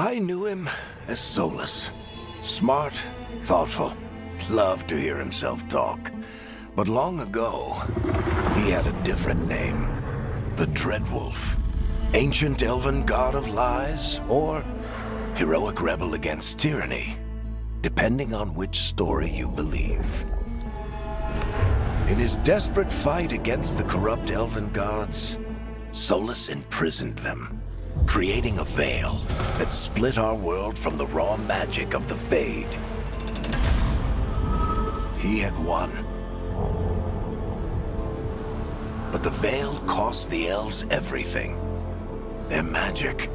I knew him as Solus. Smart, thoughtful, loved to hear himself talk. But long ago, he had a different name. The Dreadwolf. Ancient elven god of lies, or heroic rebel against tyranny, depending on which story you believe. In his desperate fight against the corrupt elven gods, Solus imprisoned them, creating a veil that split our world from the raw magic of the Fade. He had won. But the veil cost the elves everything. Their magic,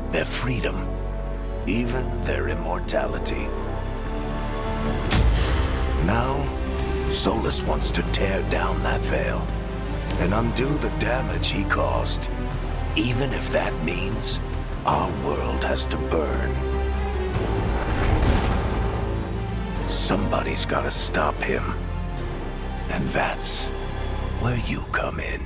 their freedom, even their immortality. Now, Solus wants to tear down that veil and undo the damage he caused, even if that means our world has to burn. Somebody's gotta stop him, and that's where you come in.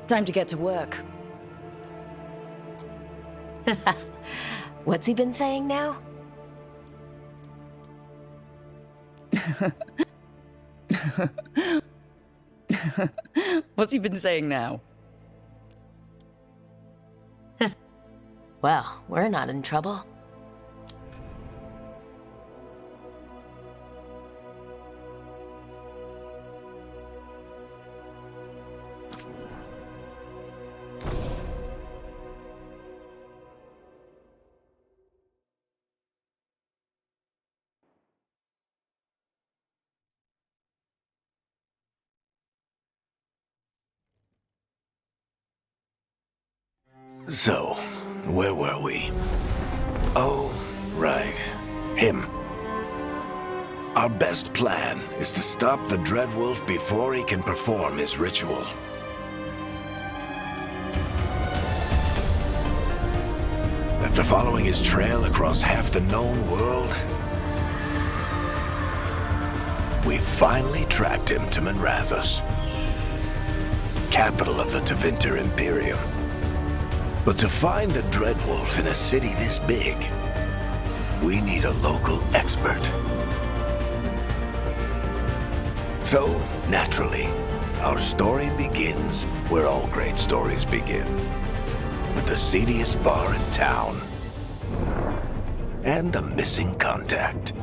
Time to get to work. What's he been saying now? What's he been saying now? Well, we're not in trouble. So, where were we? Oh, right. Him. Our best plan is to stop the Dreadwolf before he can perform his ritual. After following his trail across half the known world, we finally tracked him to Manrathus, capital of the Tevinter Imperium. But to find the Dreadwolf in a city this big, we need a local expert. So, naturally, our story begins where all great stories begin. With the seediest bar in town. And a missing contact.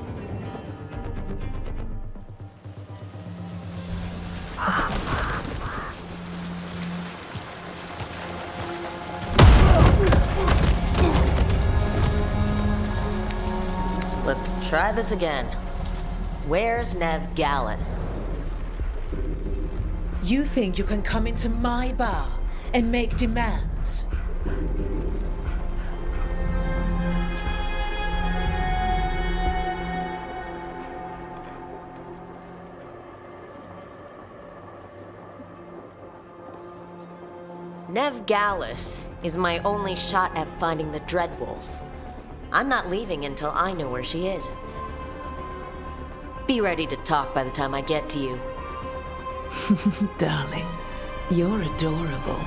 Let's try this again. Where's Nev Gallus? You think you can come into my bar and make demands? Nev Gallus is my only shot at finding the Dreadwolf. I'm not leaving until I know where she is. Be ready to talk by the time I get to you. Darling, you're adorable.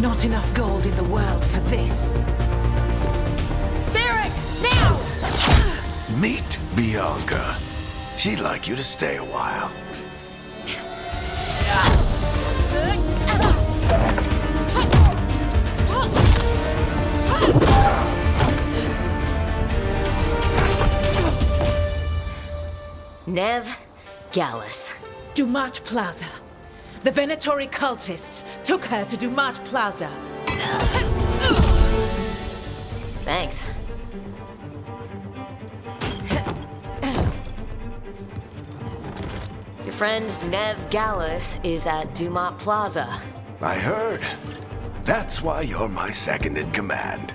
Not enough gold in the world for this. Barrick, now! Meet Bianca. She'd like you to stay a while. Nev Gallus. Dumat Plaza. The Venatori cultists took her to Dumat Plaza. Thanks. Your friend Nev Gallus is at Dumat Plaza. I heard. That's why you're my second in command.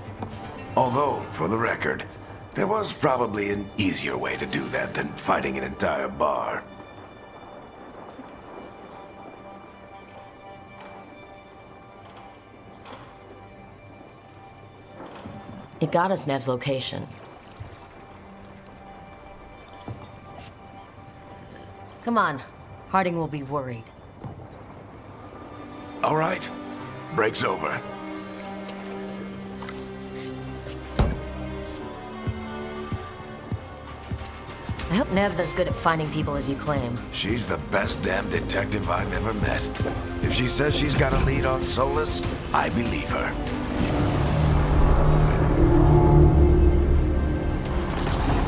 Although, for the record, there was probably an easier way to do that than fighting an entire bar. It got us Nev's location. Come on, Harding will be worried. All right. Break's over. I hope Nev's as good at finding people as you claim. She's the best damn detective I've ever met. If she says she's got a lead on Solus, I believe her.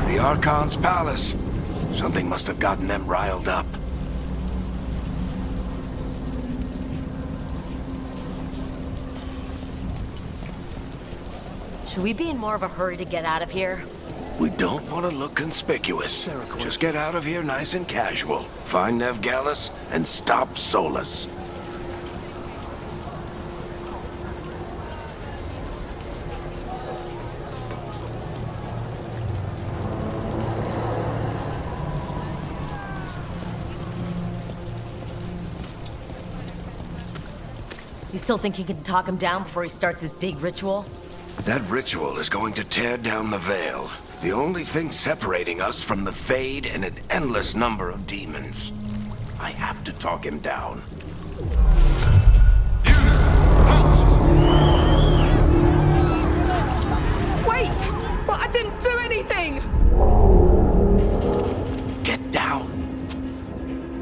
The Archon's palace. Something must have gotten them riled up. Should we be in more of a hurry to get out of here? We don't want to look conspicuous. Just get out of here nice and casual. Find Nev Gallus and stop Solus. You still think you can talk him down before he starts his big ritual? That ritual is going to tear down the veil. The only thing separating us from the Fade and an endless number of demons. I have to talk him down. Wait! But I didn't do anything! Get down.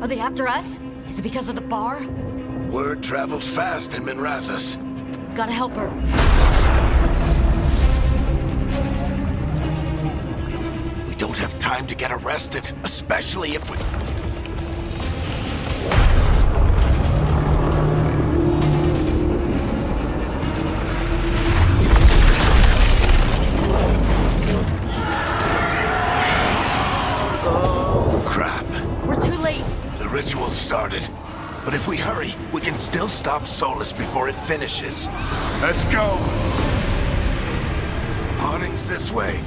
Are they after us? Is it because of the bar? Word travels fast in Minrathous. We've gotta help her. We don't have time to get arrested, especially if we... Oh, crap. We're too late. The ritual started. But if we hurry, we can still stop Solus before it finishes. Let's go! Harding's this way.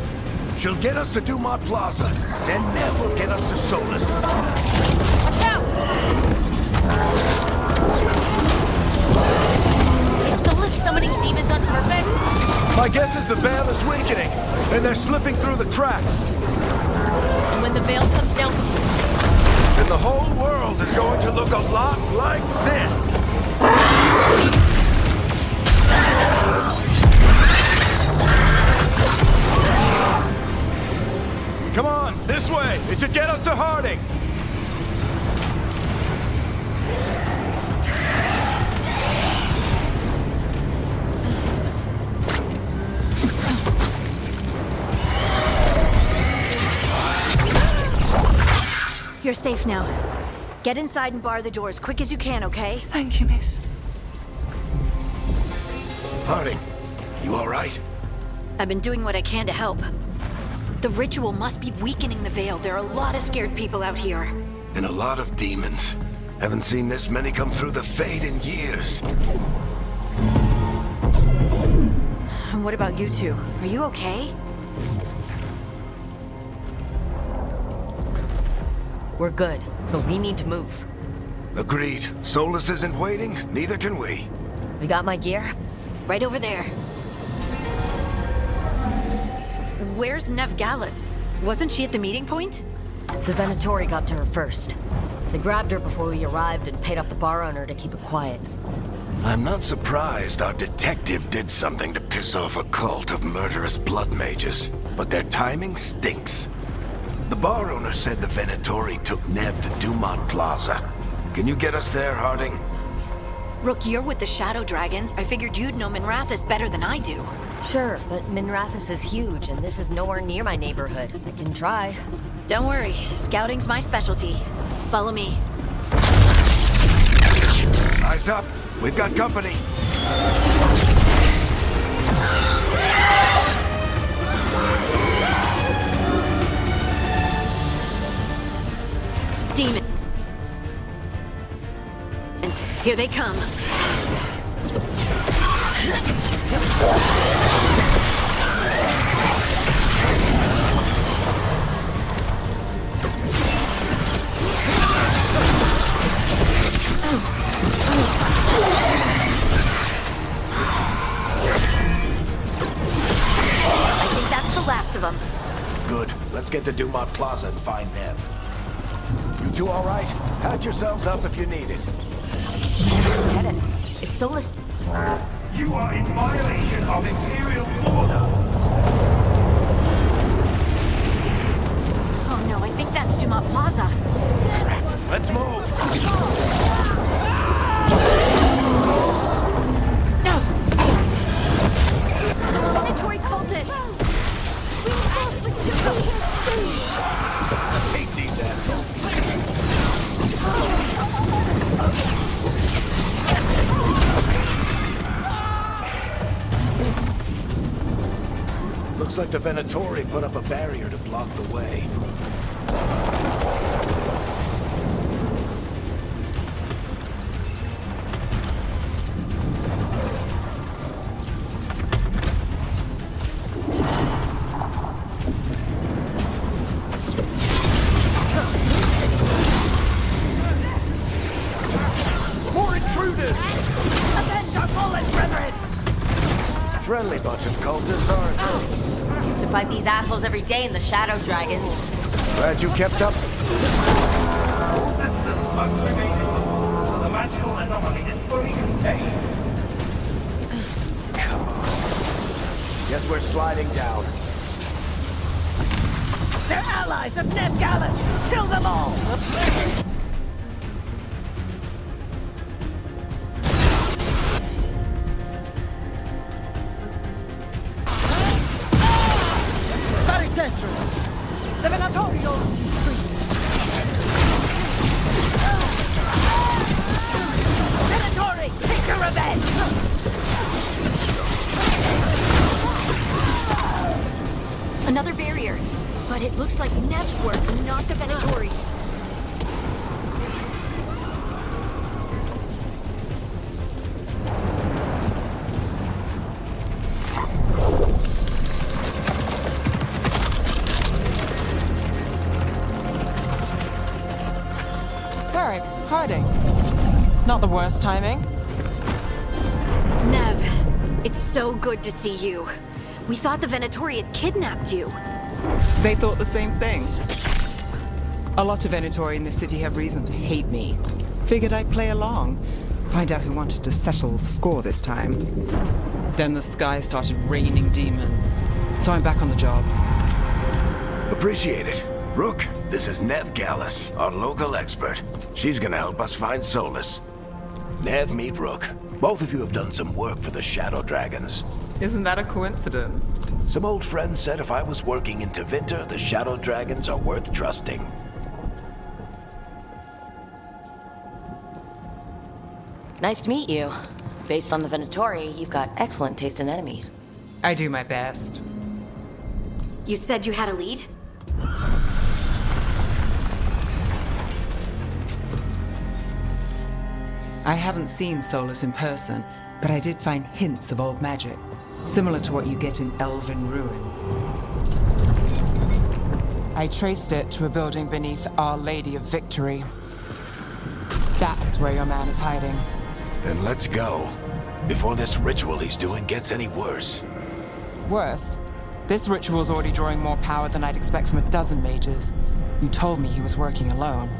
She'll get us to Dumont Plaza. Then Nev will get us to Solus. Watch out! Is Solus summoning demons on purpose? My guess is the veil is weakening, and they're slipping through the cracks. And when the veil comes down... And the whole world is going to look a lot like this. Come on, this way. It should get us to Harding. You're safe now. Get inside and bar the door as quick as you can, okay? Thank you, miss. Harding, you all right? I've been doing what I can to help. The ritual must be weakening the veil. There are a lot of scared people out here. And a lot of demons. Haven't seen this many come through the Fade in years. And what about you two? Are you okay? We're good, but we need to move. Agreed. Solus isn't waiting, neither can we. We got my gear? Right over there. Where's Nev Gallus? Wasn't she at the meeting point? The Venatori got to her first. They grabbed her before we arrived and paid off the bar owner to keep it quiet. I'm not surprised our detective did something to piss off a cult of murderous blood mages, but their timing stinks. The bar owner said the Venatori took Nev to Dumont Plaza. Can you get us there, Harding? Rook, you're with the Shadow Dragons. I figured you'd know Minrathous better than I do. Sure, but Minrathous is huge, and this is nowhere near my neighborhood. I can try. Don't worry, scouting's my specialty. Follow me. Eyes up. We've got company. Demons. Here they come. I think that's the last of them. Good. Let's get to Dumont Plaza and find Nev. You two all right? Pat yourselves up if you need it. Get it. If Solus... You are in violation of Imperial order. Oh no, I think that's Dumont Plaza. Let's move. Venatori cultists! Hate these assholes. Looks like the Venatori put up a barrier to block the way. More intruders! Avenge us! friendly bunch of cultists, aren't they? Used to fight these assholes every day in the Shadow Dragons. Glad you kept up. All citizens must remain indoors, so the magical anomaly is fully contained. Come on. Guess we're sliding down. They're allies of Ned Gallus! Kill them all! Very dangerous! The Venatorio streets! Venatori, take your revenge! Another barrier. But it looks like Nev's work, not the Venatori's. Varric, hiding. Not the worst timing. Nev, it's so good to see you. We thought the Venatori had kidnapped you. They thought the same thing. A lot of Venatori in this city have reason to hate me. Figured I'd play along. Find out who wanted to settle the score this time. Then the sky started raining demons. So I'm back on the job. Appreciate it. Rook, this is Nev Gallus, our local expert. She's gonna help us find Solus. Nev, meet Rook. Both of you have done some work for the Shadow Dragons. Isn't that a coincidence? Some old friends said if I was working in Tevinter, the Shadow Dragons are worth trusting. Nice to meet you. Based on the Venatori, you've got excellent taste in enemies. I do my best. You said you had a lead? I haven't seen Solus in person, but I did find hints of old magic, similar to what you get in elven ruins. I traced it to a building beneath Our Lady of Victory. That's where your man is hiding. Then let's go. Before this ritual he's doing gets any worse. Worse, this ritual's already drawing more power than I'd expect from a dozen mages. You told me he was working alone.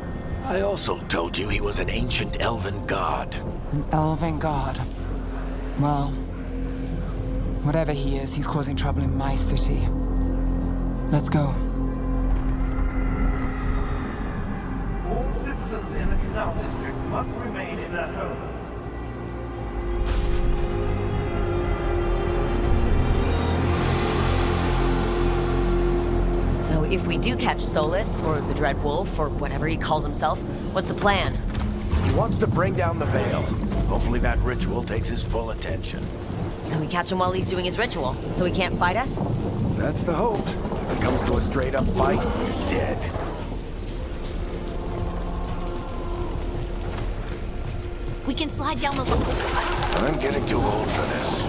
I also told you he was an ancient elven god. An elven god. Well, whatever he is, he's causing trouble in my city. Let's go. All citizens in the Canal District must remain in their homes. So if we do catch Solus, or the Dread Wolf, or whatever he calls himself, what's the plan? He wants to bring down the veil. Hopefully that ritual takes his full attention. So we catch him while he's doing his ritual, so he can't fight us? That's the hope. If it comes to a straight-up fight, you're dead. We can slide down the loop. I'm getting too old for this.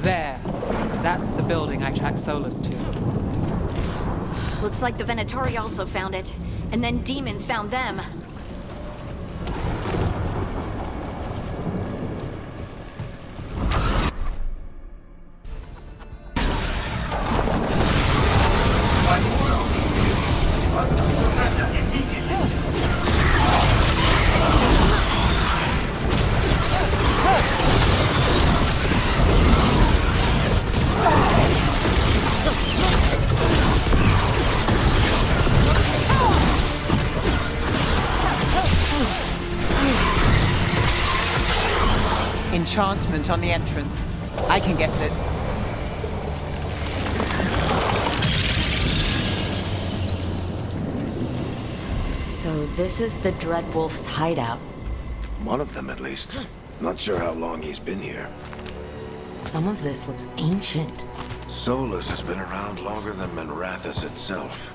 There. That's the building I tracked Solus to. Looks like the Venatori also found it. And then demons found them. Enchantment on the entrance. I can get it. So this is the Dread Wolf's hideout. One of them, at least. Not sure how long he's been here. Some of this looks ancient. Solus has been around longer than Manrathus itself.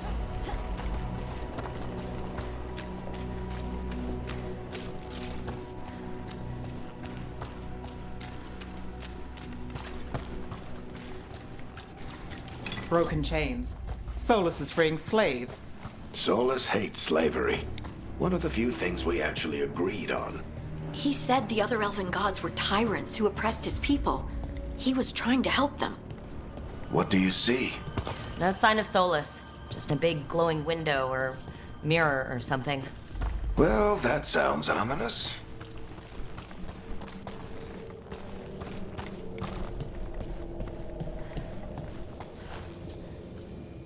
Broken chains. Solus is freeing slaves. Solus hates slavery. One of the few things we actually agreed on. He said the other elven gods were tyrants who oppressed his people. He was trying to help them. What do you see? No sign of Solus. Just a big glowing window or mirror or something. Well, that sounds ominous.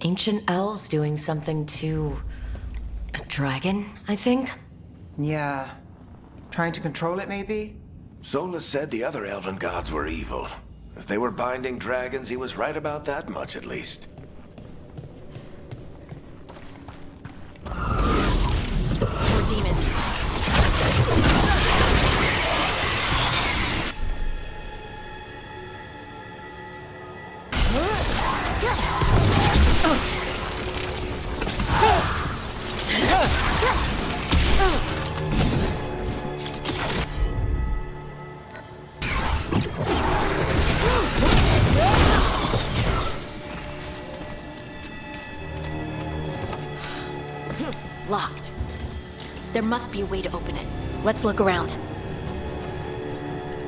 Ancient elves doing something to a dragon, I think? Yeah. Trying to control it, maybe? Solus said the other elven gods were evil. If they were binding dragons, he was right about that much, at least. More demons. Locked. There must be a way to open it. Let's look around.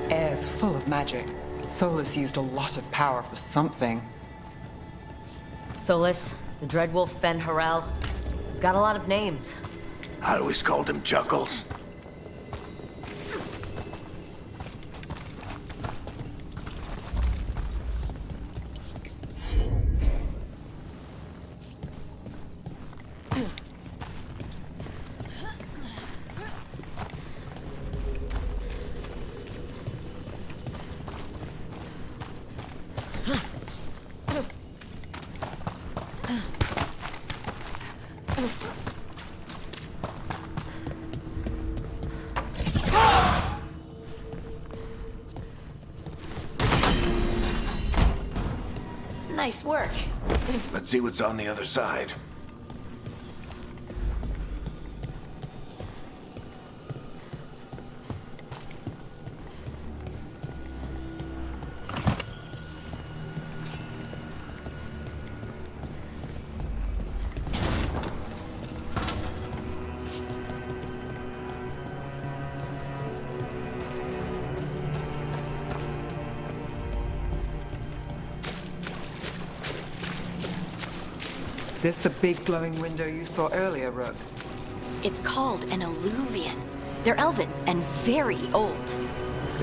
Air's full of magic. Solus used a lot of power for something. Solus, the Dreadwolf Fen Harel. He's got a lot of names. I always called him Chuckles. Nice work. Let's see what's on the other side. This the big glowing window you saw earlier, Rook? It's called an alluvian. They're elven and very old.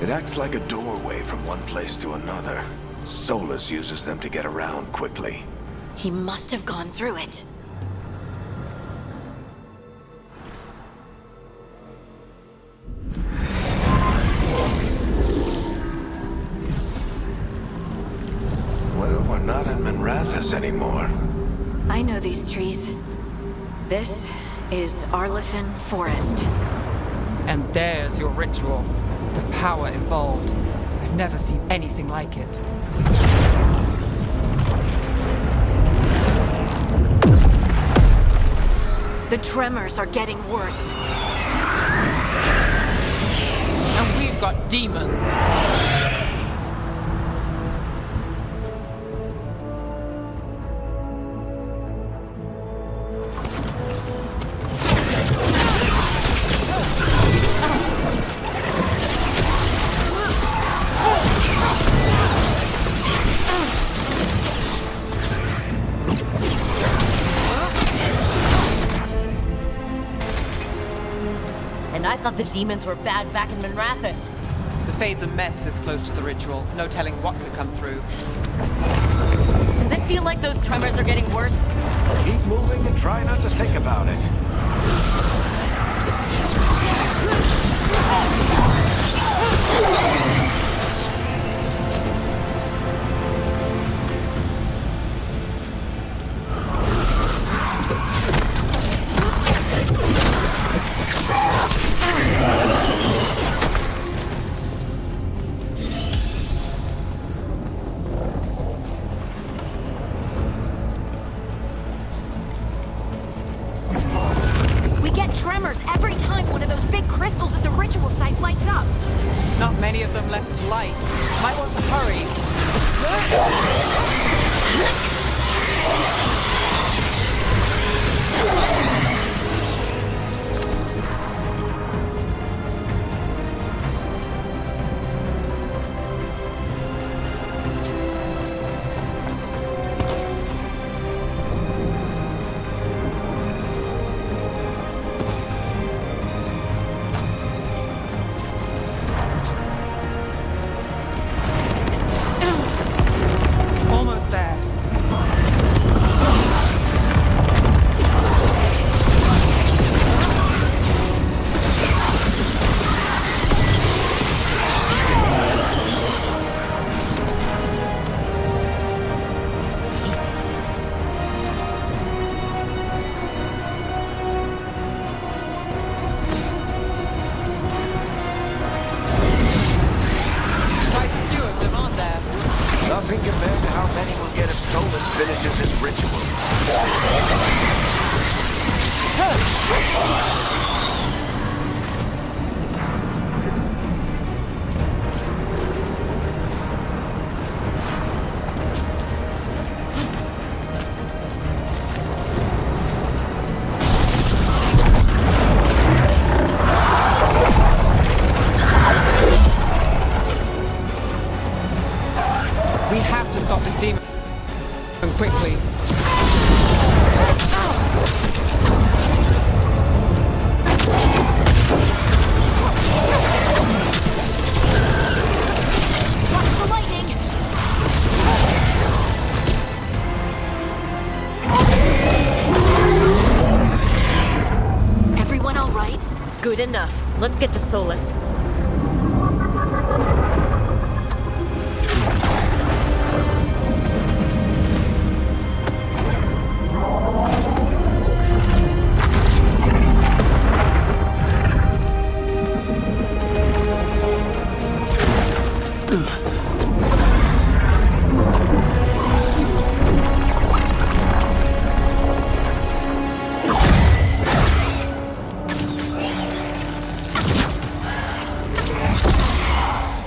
It acts like a doorway from one place to another. Solus uses them to get around quickly. He must have gone through it. Well, we're not in Minrathous anymore. I know these trees. This is Arlethan Forest. And there's your ritual. The power involved. I've never seen anything like it. The tremors are getting worse. And we've got demons. And I thought the demons were bad back in Minrathous. The Fade's a mess this close to the ritual. No telling what could come through. Does it feel like those tremors are getting worse? Keep moving and try not to think about it. We get tremors every time one of those big crystals at the ritual site lights up. Not many of them left to light. Might want to hurry. Good enough. Let's get to Solus.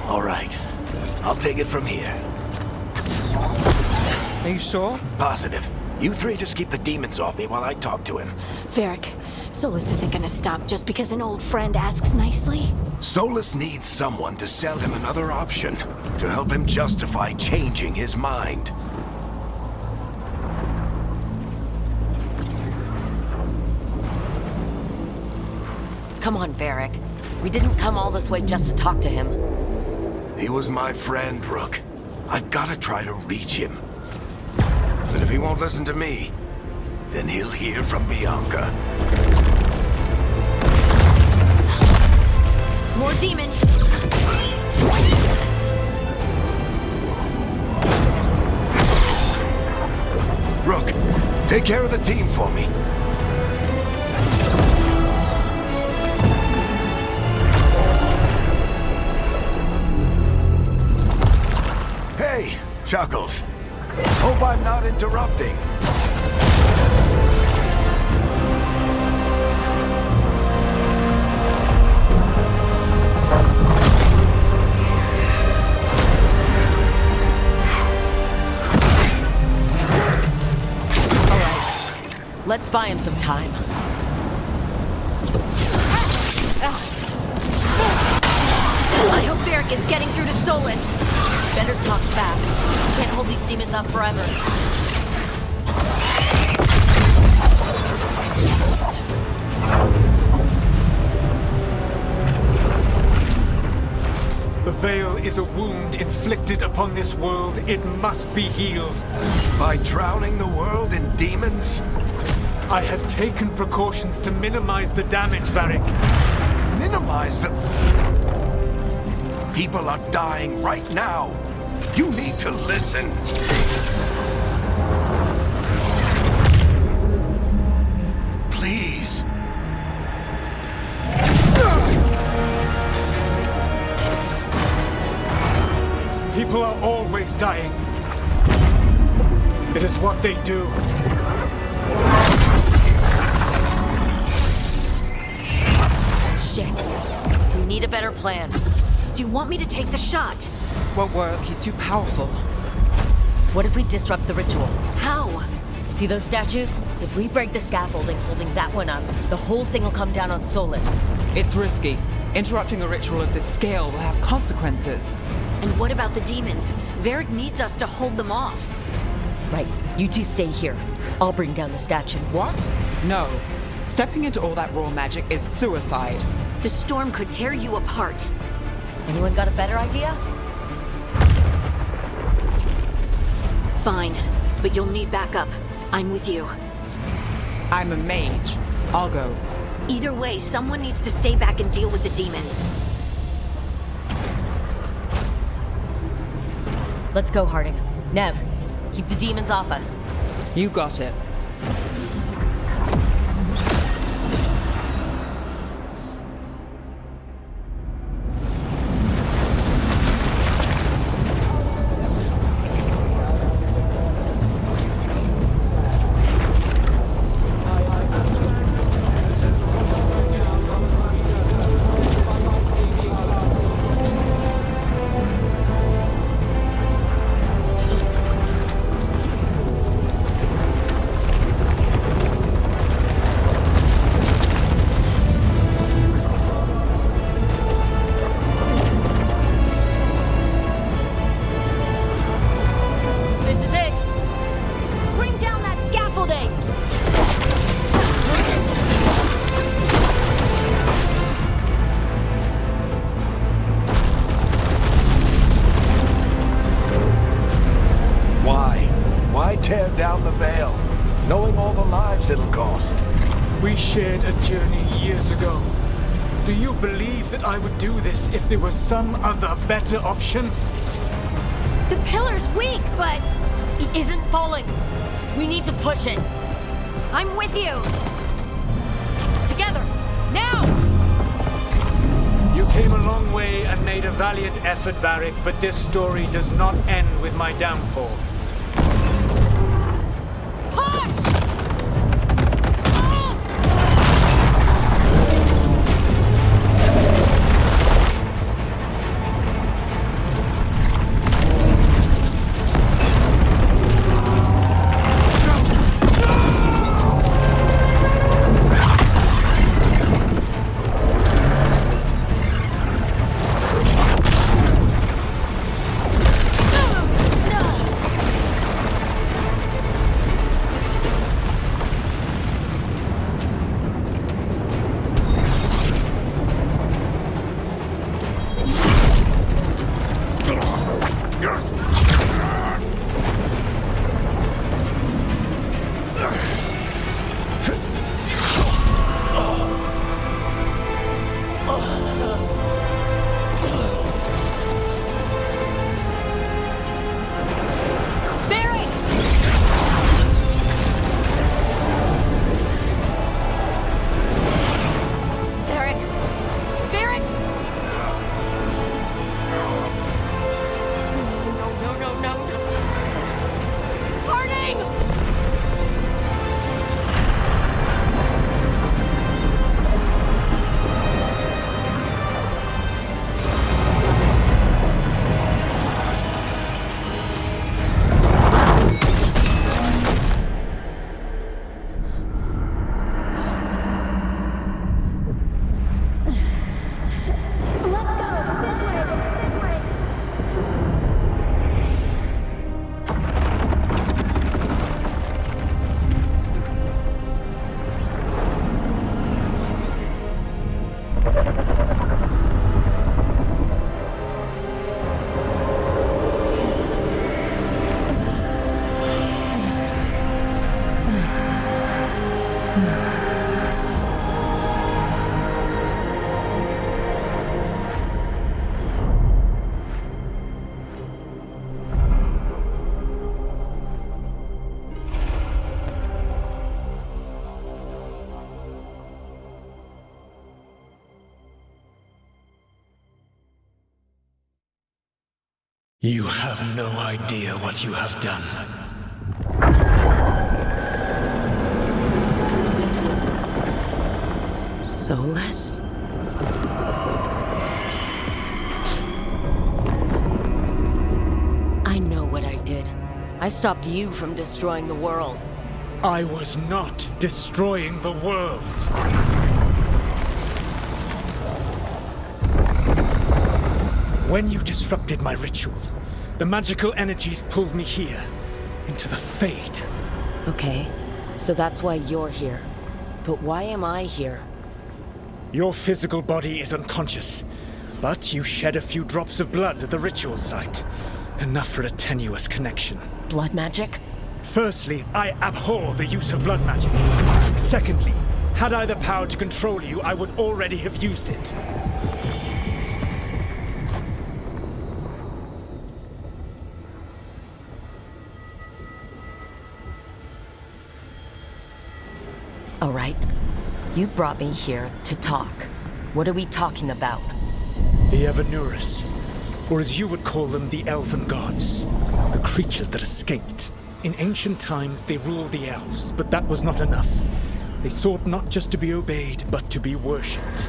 All right. I'll take it from here. Are you sure? Positive. You three just keep the demons off me while I talk to him. Varric, Solus isn't gonna stop just because an old friend asks nicely. Solus needs someone to sell him another option, to help him justify changing his mind. Come on, Varric. We didn't come all this way just to talk to him. He was my friend, Rook. I've got to try to reach him. But if he won't listen to me, then he'll hear from Bianca. More demons! Rook, take care of the team for me. Hey, Chuckles. Hope I'm not interrupting. Let's buy him some time. I hope Varric is getting through to Solus. Better talk fast. Can't hold these demons off forever. The Veil is a wound inflicted upon this world. It must be healed. By drowning the world in demons? I have taken precautions to minimize the damage, Varric. Minimize the... People are dying right now. You need to listen. Please. People are always dying. It is what they do. Shit. We need a better plan. Do you want me to take the shot? Won't work. He's too powerful. What if we disrupt the ritual? How? See those statues? If we break the scaffolding holding that one up, the whole thing will come down on Solus. It's risky. Interrupting a ritual of this scale will have consequences. And what about the demons? Varric needs us to hold them off. Right, you two stay here. I'll bring down the statue. What? No. Stepping into all that raw magic is suicide. The storm could tear you apart. Anyone got a better idea? Fine, but you'll need backup. I'm with you. I'm a mage. I'll go. Either way, someone needs to stay back and deal with the demons. Let's go, Harding. Nev, keep the demons off us. You got it. Tear down the Veil, knowing all the lives it'll cost. We shared a journey years ago. Do you believe that I would do this if there was some other better option? The pillar's weak, but It isn't falling. We need to push it. I'm with you. Together. Now! You came a long way and made a valiant effort, Varric, but this story does not end with my downfall. Push! You have no idea what you have done. Soulless? I know what I did. I stopped you from destroying the world. I was not destroying the world. When you disrupted my ritual, the magical energies pulled me here, into the Fade. Okay, so that's why you're here. But why am I here? Your physical body is unconscious, but you shed a few drops of blood at the ritual site. Enough for a tenuous connection. Blood magic? Firstly, I abhor the use of blood magic. Secondly, had I the power to control you, I would already have used it. All right. You brought me here to talk. What are we talking about? The Evanurus, or as you would call them, the Elven Gods. The creatures that escaped. In ancient times, they ruled the elves, but that was not enough. They sought not just to be obeyed, but to be worshipped.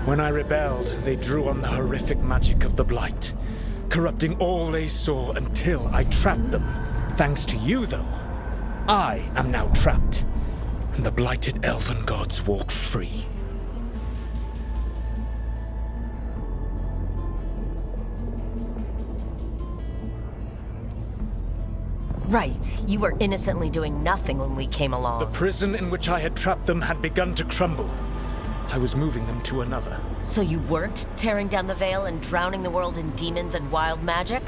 When I rebelled, they drew on the horrific magic of the Blight, corrupting all they saw until I trapped them. Thanks to you, though, I am now trapped. And the blighted elven gods walk free. Right. You were innocently doing nothing when we came along. The prison in which I had trapped them had begun to crumble. I was moving them to another. So you weren't tearing down the veil and drowning the world in demons and wild magic?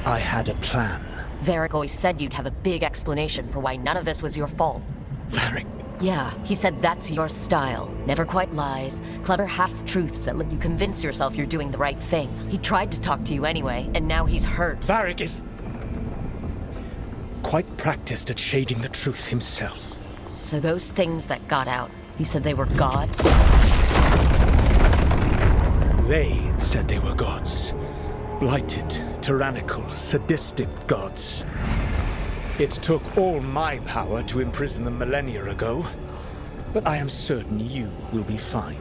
I had a plan. Varric always said you'd have a big explanation for why none of this was your fault. Varric, Yeah, he said that's your style. Never quite lies, clever half-truths that let you convince yourself you're doing the right thing. He tried to talk to you anyway, and now he's hurt. Varric is quite practiced at shading the truth himself. So those things that got out, you said they were gods? They said they were gods. Blighted, tyrannical, sadistic gods. It took all my power to imprison them millennia ago, but I am certain you will be fine.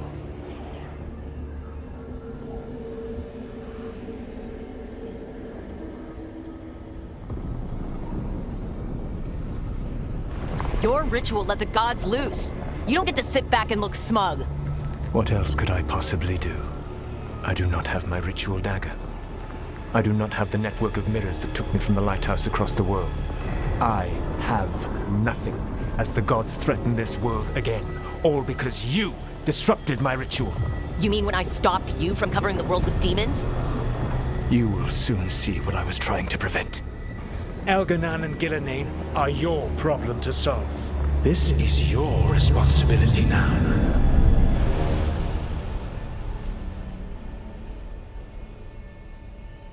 Your ritual let the gods loose. You don't get to sit back and look smug. What else could I possibly do? I do not have my ritual dagger. I do not have the network of mirrors that took me from the lighthouse across the world. I have nothing as the gods threaten this world again, all because you disrupted my ritual. You mean when I stopped you from covering the world with demons? You will soon see what I was trying to prevent. Elganan and Gillenane are your problem to solve. This is your responsibility now.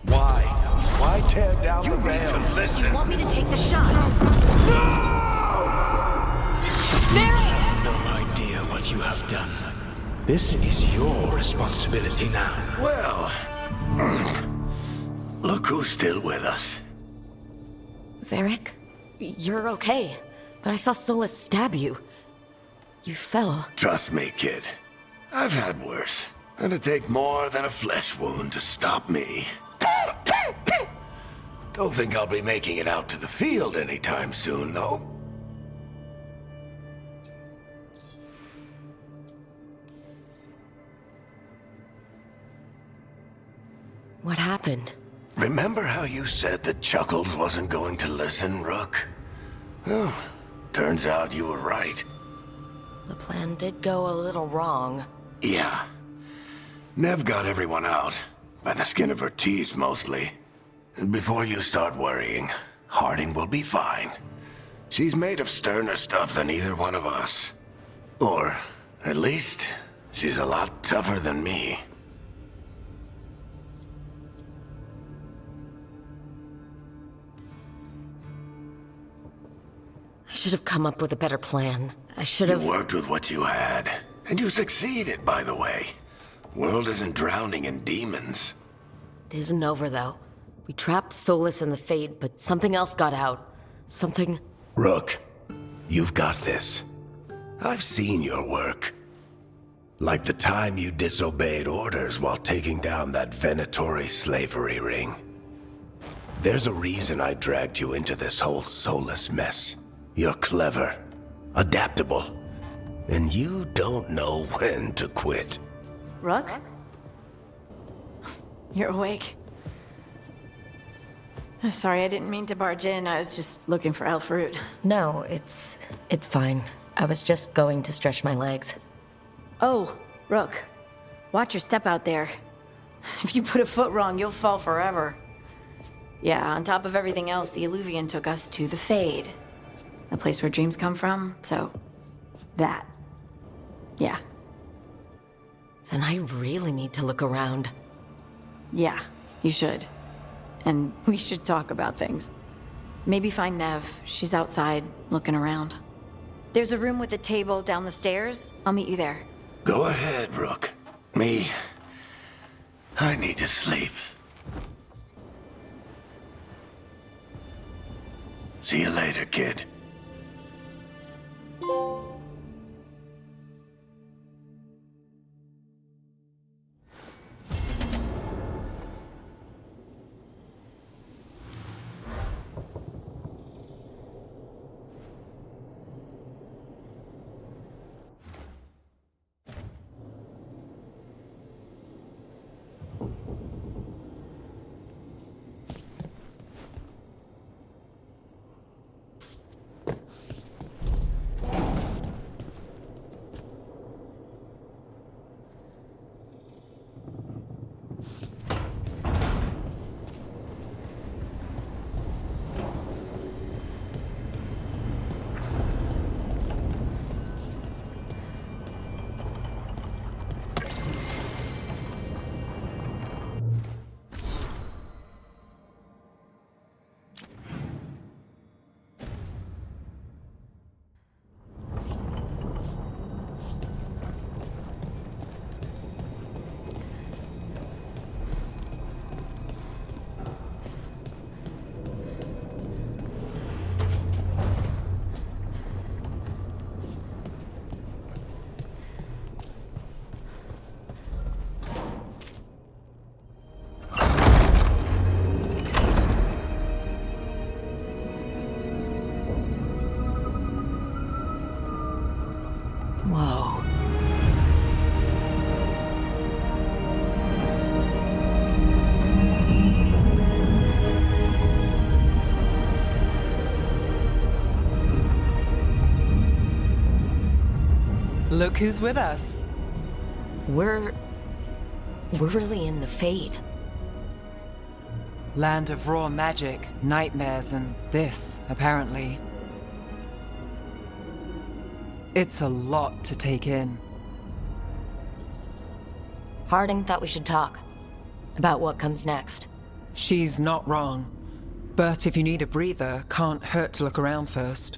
Why tear down the veil? You To listen. want me to take the shot? No idea what you have done. This is your responsibility now. Well, look who's still with us. Varric, you're okay. But I saw Solus stab you. You fell. Trust me, kid. I've had worse. It'd take more than a flesh wound to stop me. Don't think I'll be making it out to the field anytime soon, though. What happened? Remember how you said that Chuckles wasn't going to listen, Rook? Oh, turns out you were right. The plan did go a little wrong. Yeah. Nev got everyone out. By the skin of her teeth, mostly. Before you start worrying, Harding will be fine. She's made of sterner stuff than either one of us. Or, at least, she's a lot tougher than me. I should have come up with a better plan. I should have... You worked with what you had. And you succeeded, by the way. World isn't drowning in demons. It isn't over, though. We trapped Solus and the Fade, but something else got out. Something... Rook, you've got this. I've seen your work. Like the time you disobeyed orders while taking down that Venatori slavery ring. There's a reason I dragged you into this whole Solus mess. You're clever, adaptable, and you don't know when to quit. Rook? You're awake. Sorry, I didn't mean to barge in. I was just looking for Elfroot. No, it's fine. I was just going to stretch my legs. Oh, Rook. Watch your step out there. If you put a foot wrong, you'll fall forever. Yeah, on top of everything else, the Illuvian took us to the Fade. The place where dreams come from, so... that. Yeah. Then I really need to look around. Yeah, you should. And we should talk about things. Maybe find Nev. She's outside, looking around. There's a room with a table down the stairs. I'll meet you there. Go ahead, Rook. Me, I need to sleep. See you later, kid. Look who's with us. We're really in the Fade. Land of raw magic, nightmares, and this, apparently. It's a lot to take in. Harding thought we should talk about what comes next. She's not wrong. But if you need a breather, can't hurt to look around first.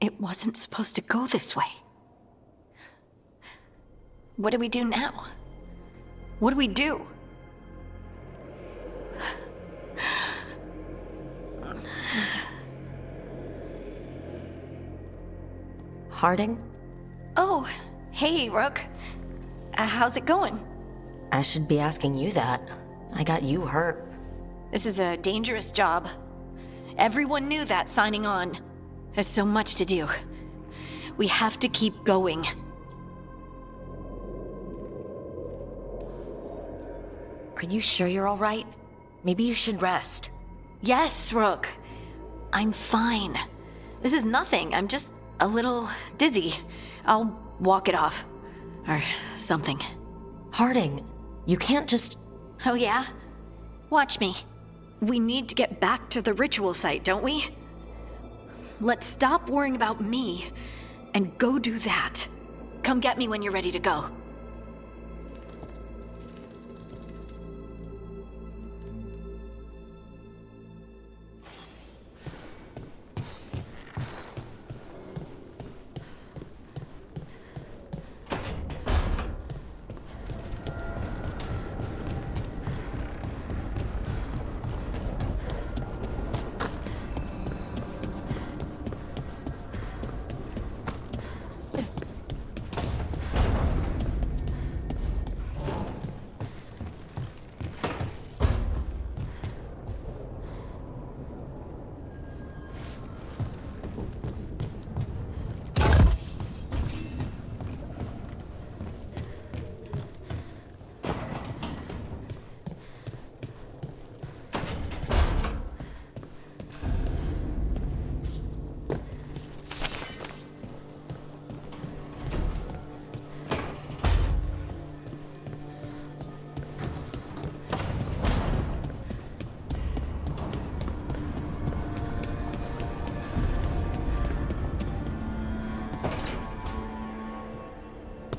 It wasn't supposed to go this way. What do we do now? What do we do? Harding? Oh, hey, Rook. How's it going? I should be asking you that. I got you hurt. This is a dangerous job. Everyone knew that signing on. There's so much to do. We have to keep going. Are you sure you're all right? Maybe you should rest. Yes, Rook. I'm fine. This is nothing. I'm just a little dizzy. I'll walk it off. Or something. Harding, you can't just... Oh yeah? Watch me. We need to get back to the ritual site, don't we? Let's stop worrying about me and go do that. Come get me when you're ready to go.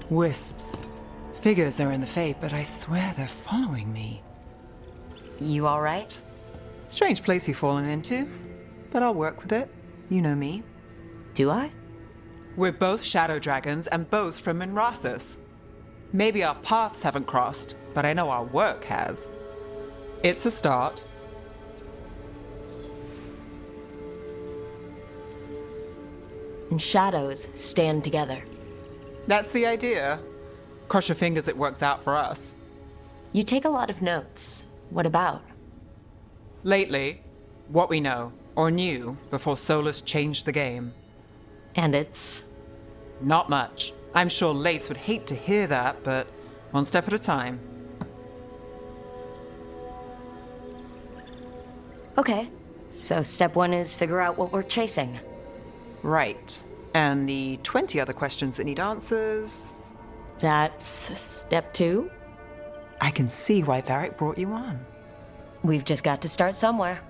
Wisps. Figures they're in the Fade, but I swear they're following me. You alright? Strange place you've fallen into, but I'll work with it. You know me. Do I? We're both shadow dragons and both from Minrathous. Maybe our paths haven't crossed, but I know our work has. It's a start. And shadows stand together. That's the idea. Cross your fingers it works out for us. You take a lot of notes. What about? Lately, what we know, or knew, before Solus changed the game. And it's... Not much. I'm sure Lace would hate to hear that, but one step at a time. Okay. So step 1 is figure out what we're chasing. Right. And the 20 other questions that need answers... That's step 2? I can see why Varric brought you on. We've just got to start somewhere.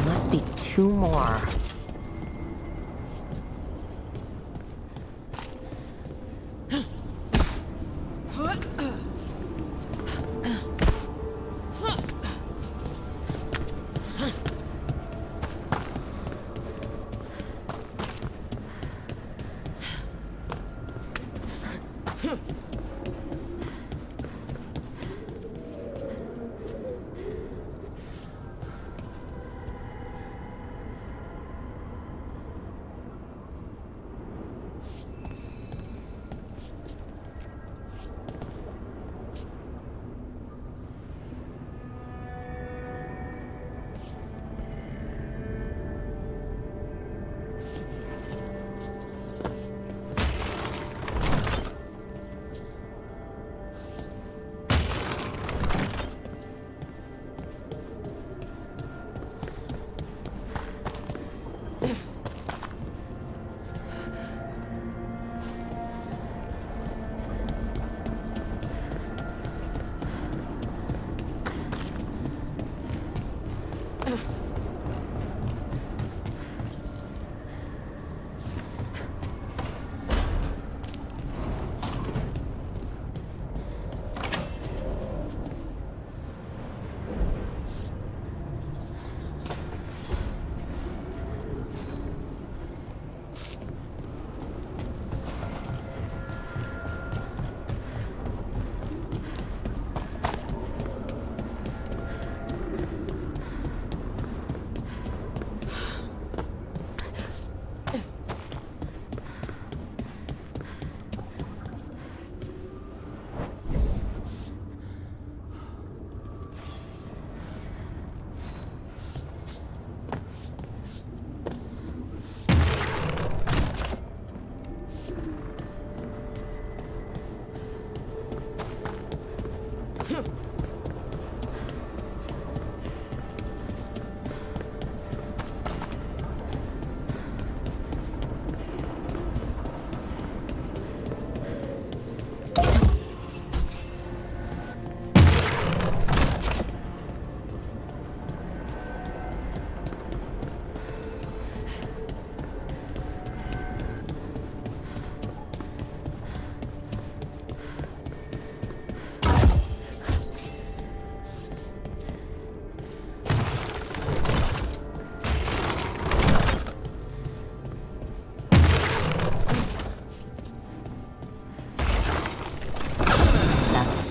Must be 2 more.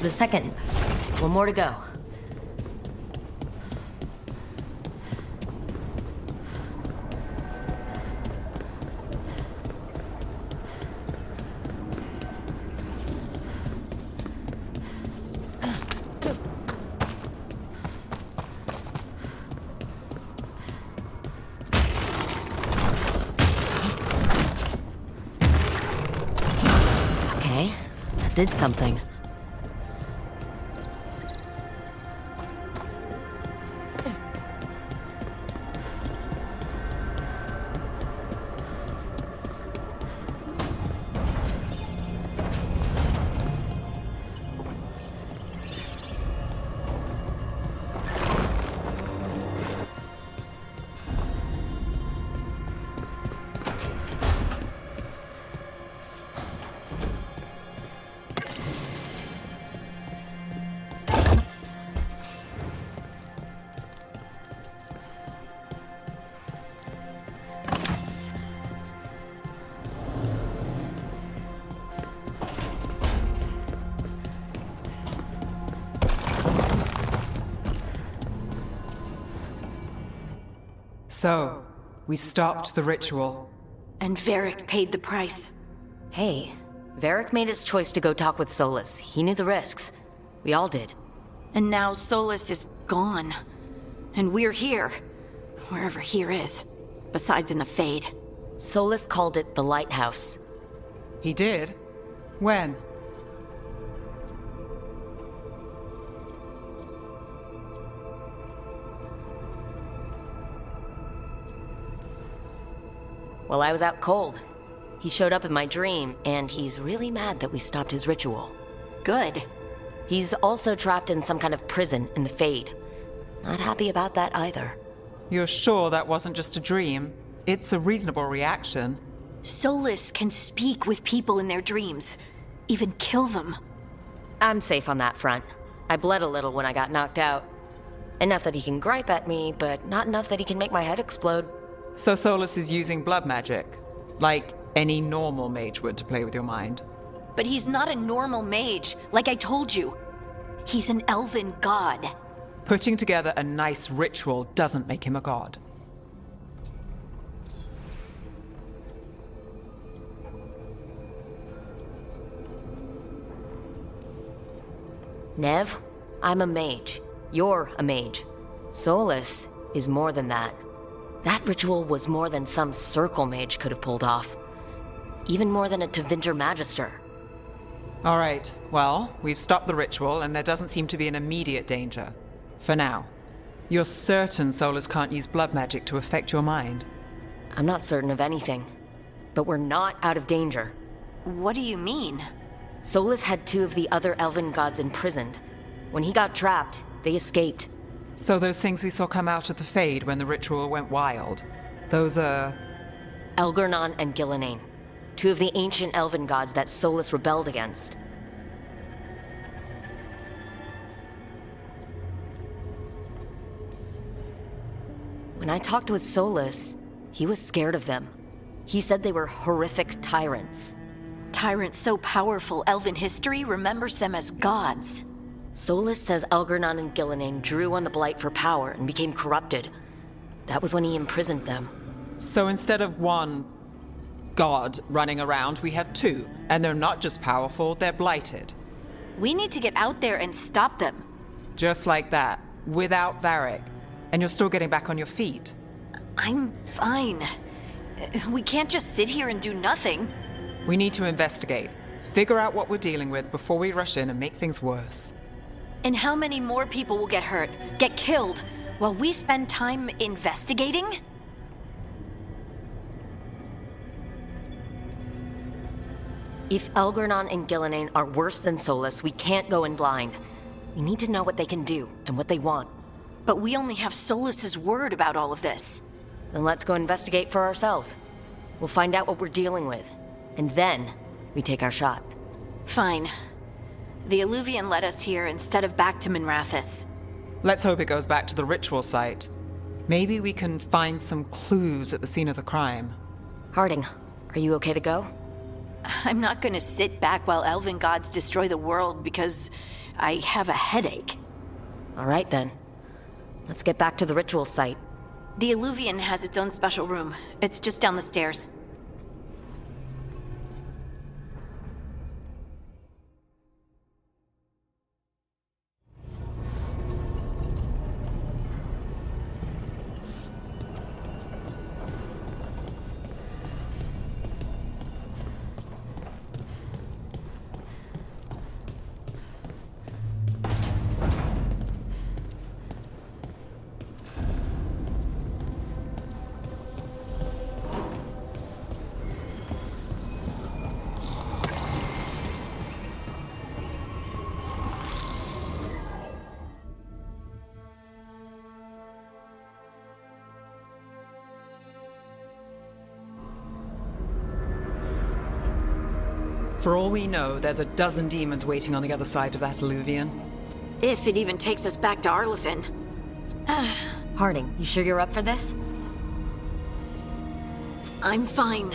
the second. One more to go. Okay, that did something. So, we stopped the ritual. And Varric paid the price. Hey, Varric made his choice to go talk with Solus. He knew the risks. We all did. And now Solus is gone. And we're here. Wherever here is. Besides in the Fade. Solus called it the Lighthouse. He did? When? Well, I was out cold. He showed up in my dream, and he's really mad that we stopped his ritual. Good. He's also trapped in some kind of prison in the Fade. Not happy about that either. You're sure that wasn't just a dream? It's a reasonable reaction. Solus can speak with people in their dreams. Even kill them. I'm safe on that front. I bled a little when I got knocked out. Enough that he can gripe at me, but not enough that he can make my head explode. So Solus is using blood magic, like any normal mage would to play with your mind. But he's not a normal mage, like I told you. He's an elven god. Putting together a nice ritual doesn't make him a god. Nev, I'm a mage. You're a mage. Solus is more than that. That ritual was more than some circle mage could have pulled off. Even more than a Tevinter Magister. All right, well, we've stopped the ritual and there doesn't seem to be an immediate danger. For now. You're certain Solus can't use blood magic to affect your mind? I'm not certain of anything. But we're not out of danger. What do you mean? Solus had two of the other elven gods imprisoned. When he got trapped, they escaped. So those things we saw come out of the Fade when the ritual went wild, those are... Elgernon and Gillenane. Two of the ancient elven gods that Solus rebelled against. When I talked with Solus, he was scared of them. He said they were horrific tyrants. Tyrants so powerful, elven history remembers them as gods. Solus says Elgernon and Gillenane drew on the Blight for power and became corrupted. That was when he imprisoned them. So instead of one god running around, we have two. And they're not just powerful, they're blighted. We need to get out there and stop them. Just like that, without Varric. And you're still getting back on your feet. I'm fine. We can't just sit here and do nothing. We need to investigate. Figure out what we're dealing with before we rush in and make things worse. And how many more people will get hurt, get killed, while we spend time investigating? If Elgernon and Gillenane are worse than Solus, we can't go in blind. We need to know what they can do and what they want. But we only have Solus's word about all of this. Then let's go investigate for ourselves. We'll find out what we're dealing with. And then, we take our shot. Fine. The Illuvian led us here instead of back to Minrathous. Let's hope it goes back to the ritual site. Maybe we can find some clues at the scene of the crime. Harding, are you okay to go? I'm not gonna sit back while elven gods destroy the world because I have a headache. All right then. Let's get back to the ritual site. The Illuvian has its own special room. It's just down the stairs. For all we know, there's a dozen demons waiting on the other side of that Illuvian. If it even takes us back to Arlethan. Harding, you sure you're up for this? I'm fine.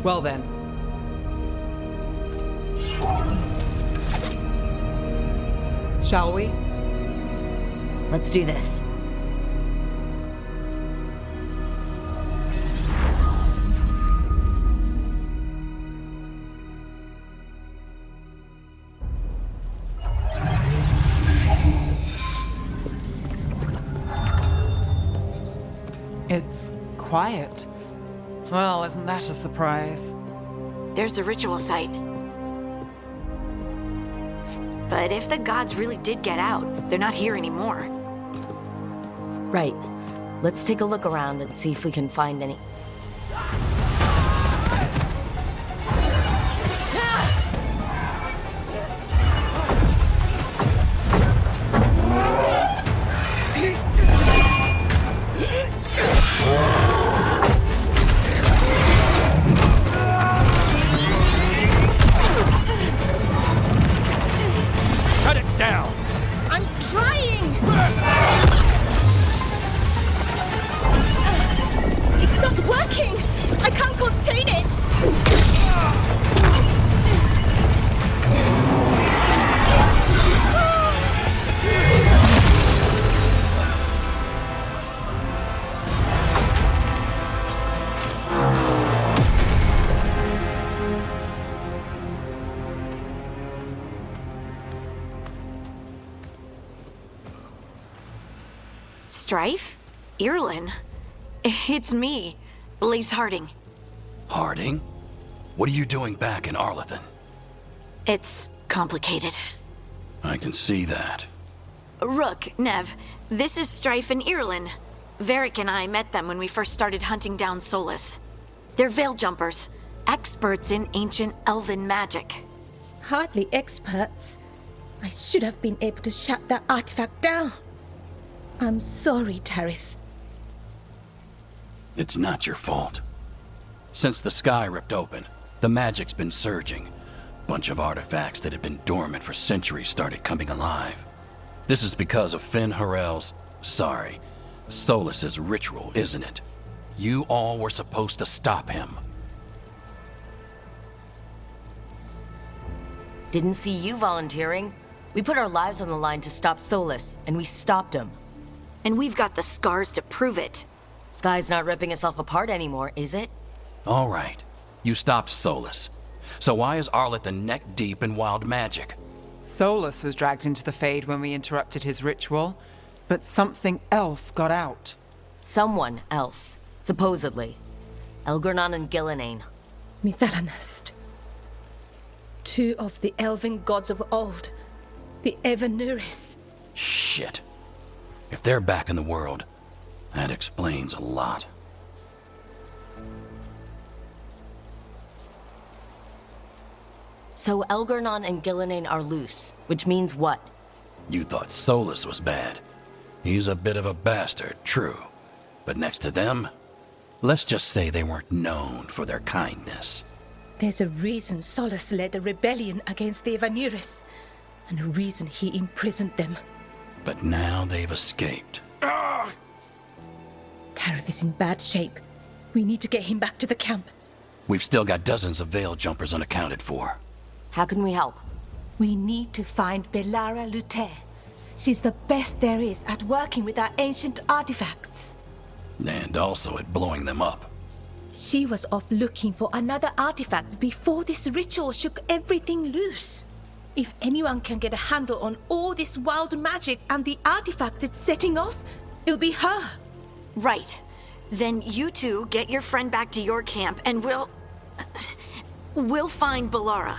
Well then. Shall we? Let's do this. It's quiet. Well, isn't that a surprise? There's the ritual site. But if the gods really did get out, they're not here anymore. Right. Let's take a look around and see if we can find any... Cut it down! I'm trying! It's not working! I can't contain it! Strife? Irlin? It's me, Lace Harding. Harding? What are you doing back in Arlethan? It's complicated. I can see that. Rook, Nev, this is Strife and Irlin. Varric and I met them when we first started hunting down Solus. They're veil jumpers, experts in ancient elven magic. Hardly experts. I should have been able to shut that artifact down. I'm sorry, Tarith. It's not your fault. Since the sky ripped open, the magic's been surging. Bunch of artifacts that had been dormant for centuries started coming alive. This is because of Finn Harel's, Solus's ritual, isn't it? You all were supposed to stop him. Didn't see you volunteering. We put our lives on the line to stop Solus, and we stopped him. And we've got the scars to prove it. Sky's not ripping itself apart anymore, is it? All right, you stopped Solus. So why is Arlethan neck deep in wild magic? Solus was dragged into the Fade when we interrupted his ritual, but something else got out. Someone else, supposedly. Elgernon and Gillenane. Mithalanast. Two of the elven gods of old. The Evanuris. Shit. If they're back in the world, that explains a lot. So Elgernon and Gillenane are loose, which means what? You thought Solus was bad. He's a bit of a bastard, true. But next to them, let's just say they weren't known for their kindness. There's a reason Solus led a rebellion against the Evanuris, and a reason he imprisoned them. But now they've escaped. Tarith is in bad shape. We need to get him back to the camp. We've still got dozens of veil jumpers unaccounted for. How can we help? We need to find Belara Luther. She's the best there is at working with our ancient artifacts. And also at blowing them up. She was off looking for another artifact before this ritual shook everything loose. If anyone can get a handle on all this wild magic and the artifact it's setting off, it'll be her. Right. Then you two get your friend back to your camp and we'll find Belara.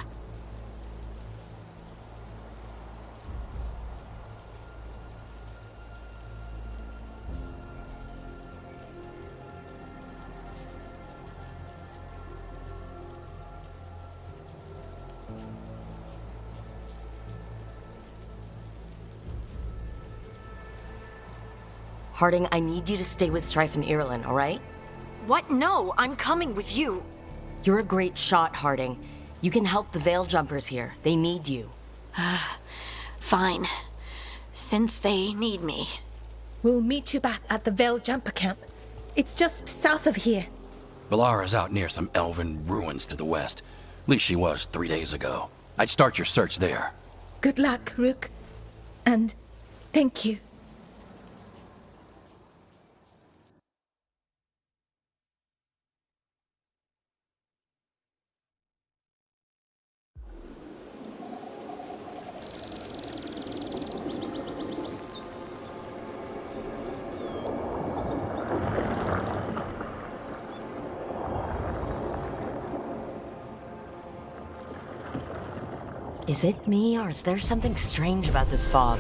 Harding, I need you to stay with Strife and Irulan, all right? What? No, I'm coming with you. You're a great shot, Harding. You can help the veil jumpers here. They need you. Fine. Since they need me. We'll meet you back at the Veil Jumper Camp. It's just south of here. Belara's out near some elven ruins to the west. At least she was 3 days ago. I'd start your search there. Good luck, Rook. And thank you. Is it me, or is there something strange about this fog?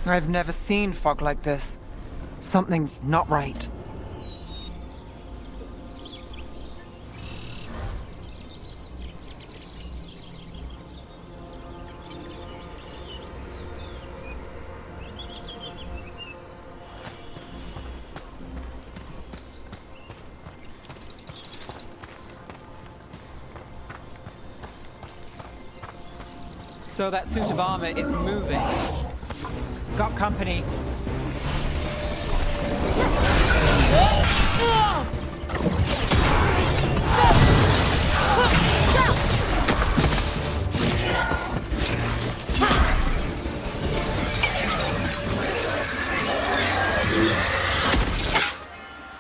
I've never seen fog like this. Something's not right. So that suit of armor is moving. Got company.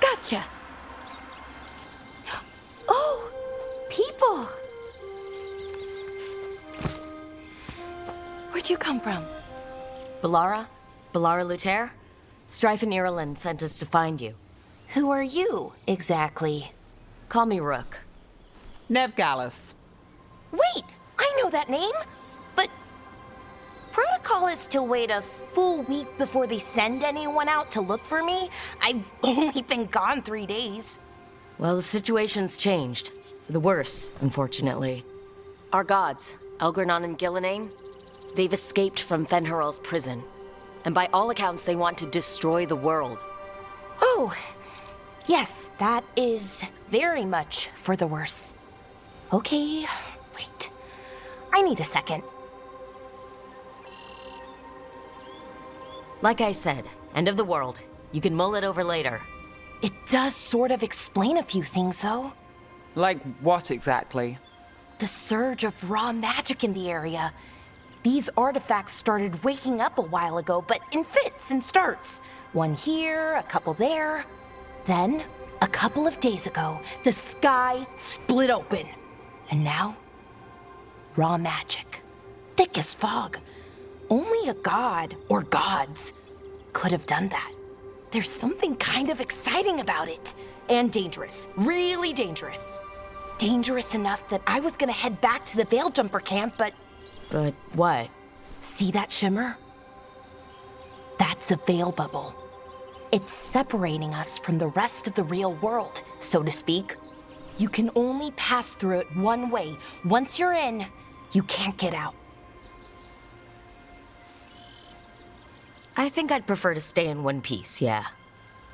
Gotcha. Oh, people. Where'd you come from? Belara? Belara Luther? Strife and Irulan sent us to find you. Who are you, exactly? Call me Rook. Nev Gallus. Wait! I know that name! But protocol is to wait a full week before they send anyone out to look for me. I've only been gone 3 days. Well, the situation's changed. For the worse, unfortunately. Our gods, Elgranon and Gillenane, they've escaped from Fenharal's prison. And by all accounts, they want to destroy the world. Oh, yes, that is very much for the worse. Okay, wait. I need a second. Like I said, end of the world. You can mull it over later. It does sort of explain a few things, though. Like what exactly? The surge of raw magic in the area. These artifacts started waking up a while ago, but in fits and starts. One here, a couple there. Then, a couple of days ago, the sky split open. And now, raw magic. Thick as fog. Only a god, or gods, could have done that. There's something kind of exciting about it. And dangerous. Really dangerous. Dangerous enough that I was gonna head back to the Veil Jumper camp, but... But what? See that shimmer? That's a veil bubble. It's separating us from the rest of the real world, so to speak. You can only pass through it one way. Once you're in, you can't get out. I think I'd prefer to stay in one piece, yeah.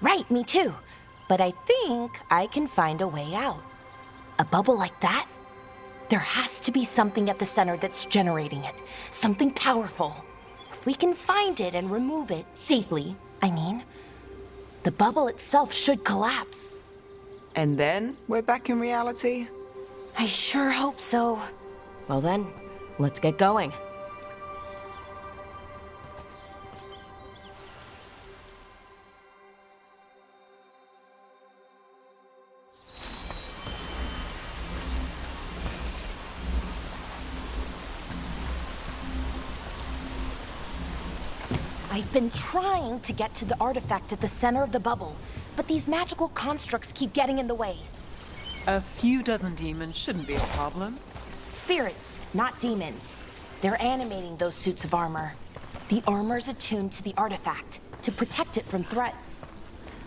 Right, me too. But I think I can find a way out. A bubble like that? There has to be something at the center that's generating it. Something powerful. If we can find it and remove it, safely, I mean, the bubble itself should collapse. And then we're back in reality? I sure hope so. Well then, let's get going. I've been trying to get to the artifact at the center of the bubble, but these magical constructs keep getting in the way. A few dozen demons shouldn't be a problem. Spirits, not demons. They're animating those suits of armor. The armor's attuned to the artifact, to protect it from threats.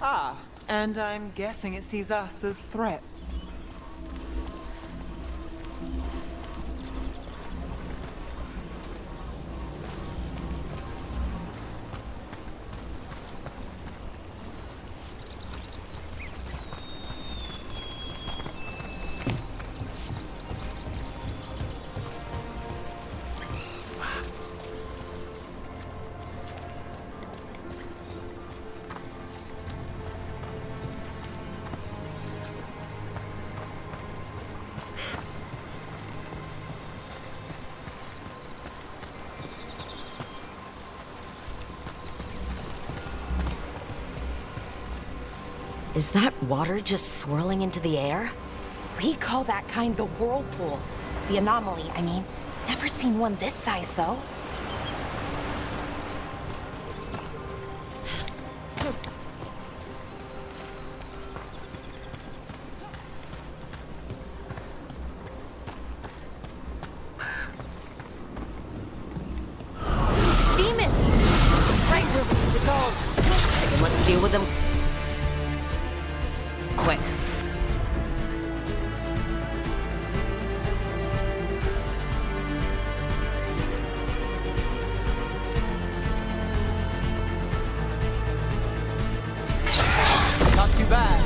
Ah, and I'm guessing it sees us as threats. Is that water just swirling into the air? We call that kind the whirlpool. The anomaly, I mean. Never seen one this size, though. Demons! Right where we need to go. Then let's deal with them quick. Not too bad.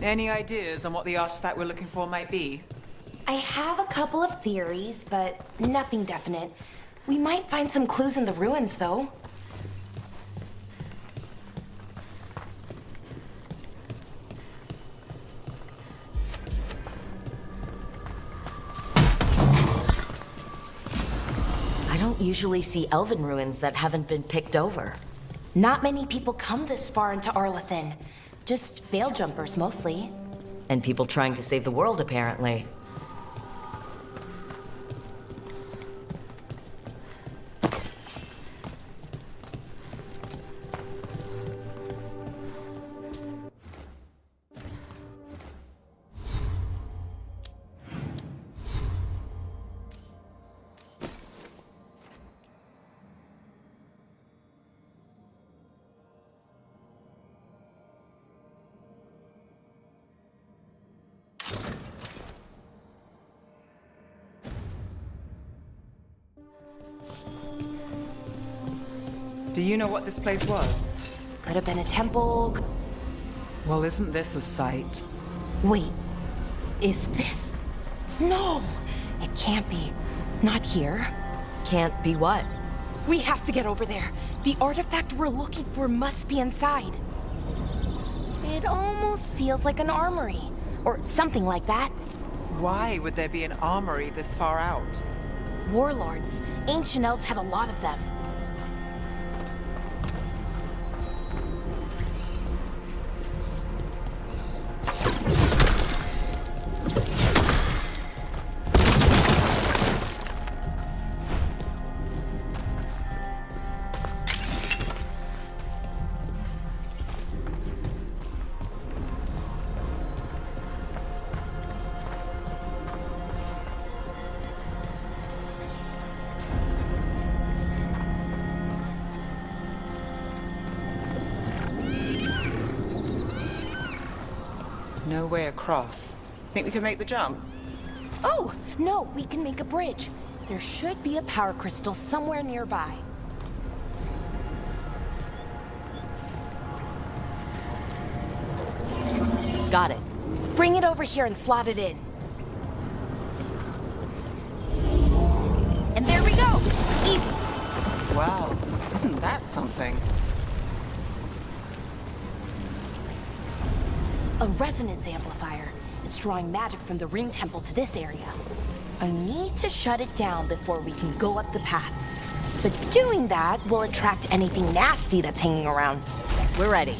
Any ideas on what the artifact we're looking for might be? I have a couple of theories, but nothing definite. We might find some clues in the ruins, though. I don't usually see elven ruins that haven't been picked over. Not many people come this far into Arlathan. Just veil jumpers, mostly. And people trying to save the world, apparently. Do you know what this place was? Could have been a temple. Well, isn't this a sight? Wait, is this? No, it can't be. Not here. Can't be what? We have to get over there. The artifact we're looking for must be inside. It almost feels like an armory, or something like that. Why would there be an armory this far out? Warlords. Ancient elves had a lot of them. way across. Think we can make the jump? Oh, no, we can make a bridge. There should be a power crystal somewhere nearby. Got it. Bring it over here and slot it in. And there we go! Easy! Wow, isn't that something? A resonance amplifier. It's drawing magic from the ring temple to this area. I need to shut it down before we can go up the path. But doing that will attract anything nasty that's hanging around. We're ready.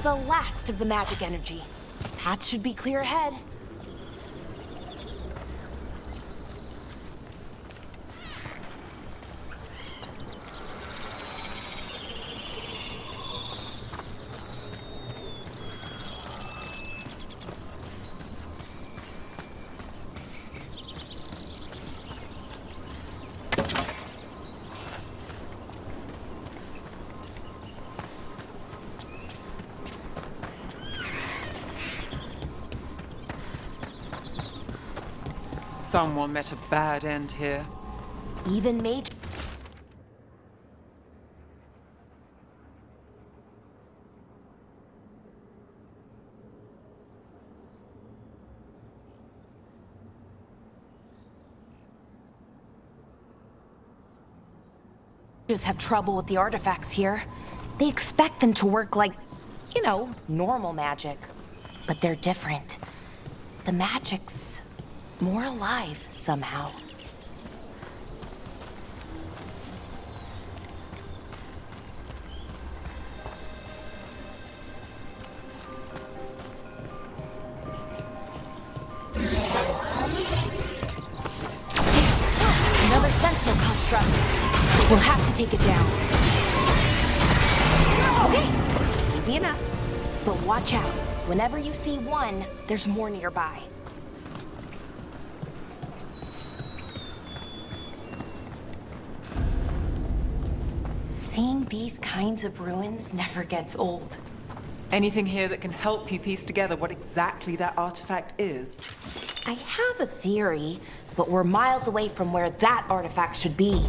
The last of the magic energy. Path should be clear ahead. Someone met a bad end here. Even mages have trouble with the artifacts here. They expect them to work like, you know, normal magic. But they're different. The magic's more alive somehow. Another sentinel construct. We'll have to take it down. Okay, easy enough. But watch out. Whenever you see one, there's more nearby. Seeing these kinds of ruins never gets old. Anything here that can help you piece together what exactly that artifact is? I have a theory, but we're miles away from where that artifact should be.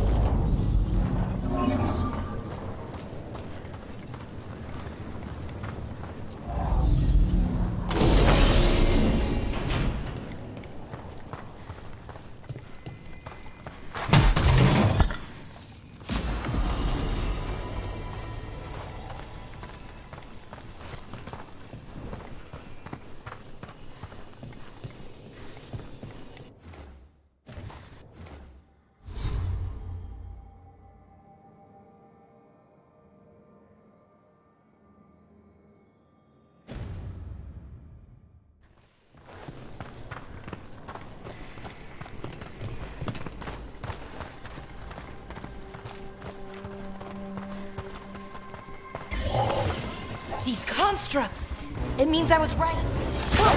These constructs! It means I was right.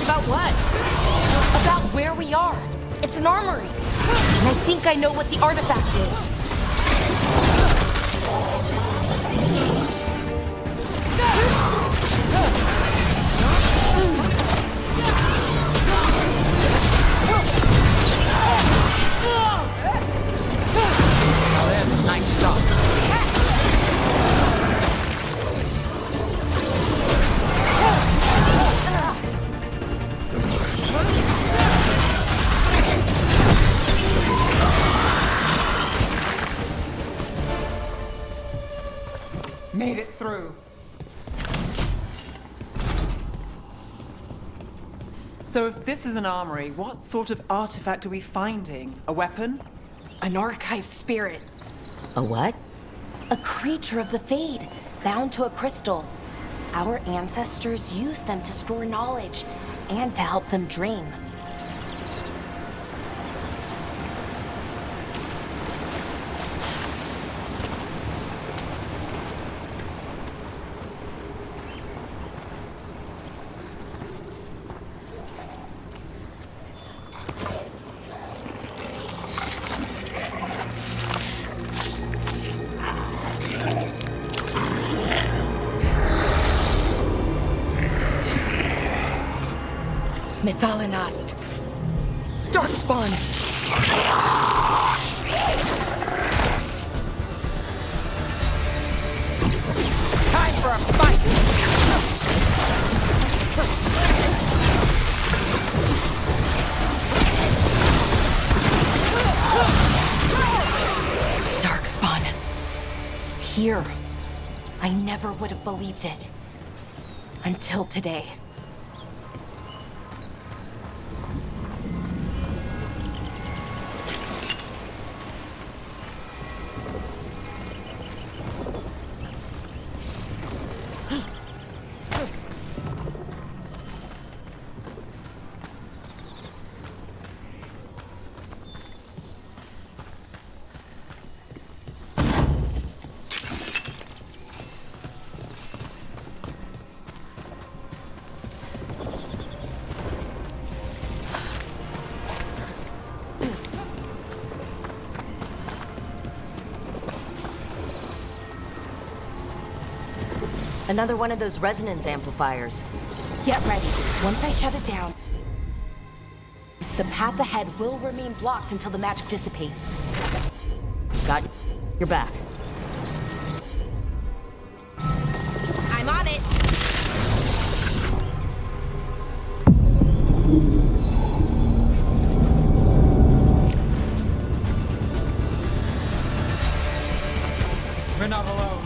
About what? About where we are. It's an armory. And I think I know what the artifact is. Now there's a nice shot. Made it through. So if this is an armory, what sort of artifact are we finding? A weapon? An archive spirit. A what? A creature of the Fade, bound to a crystal. Our ancestors used them to store knowledge and to help them dream. Mythalinast. Darkspawn. Time for a fight! Darkspawn. Here. I never would have believed it. Until today. Another one of those resonance amplifiers. Get ready. Once I shut it down, the path ahead will remain blocked until the magic dissipates. Got your back. I'm on it. We're not alone.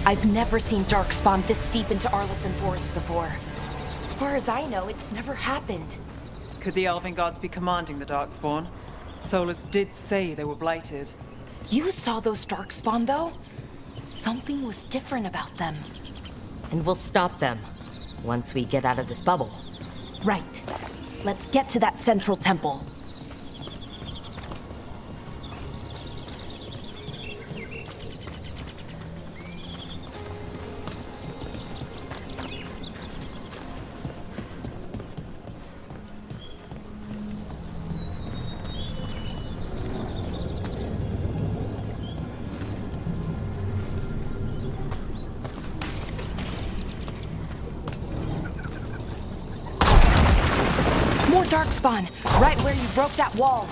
I've never seen Darkspawn this deep into Arlethan Forest before. As far as I know, it's never happened. Could the Elven Gods be commanding the Darkspawn? Solus did say they were blighted. You saw those Darkspawn, though? Something was different about them. And we'll stop them once we get out of this bubble. Right. Let's get to that central temple. More Darkspawn, right where you broke that wall.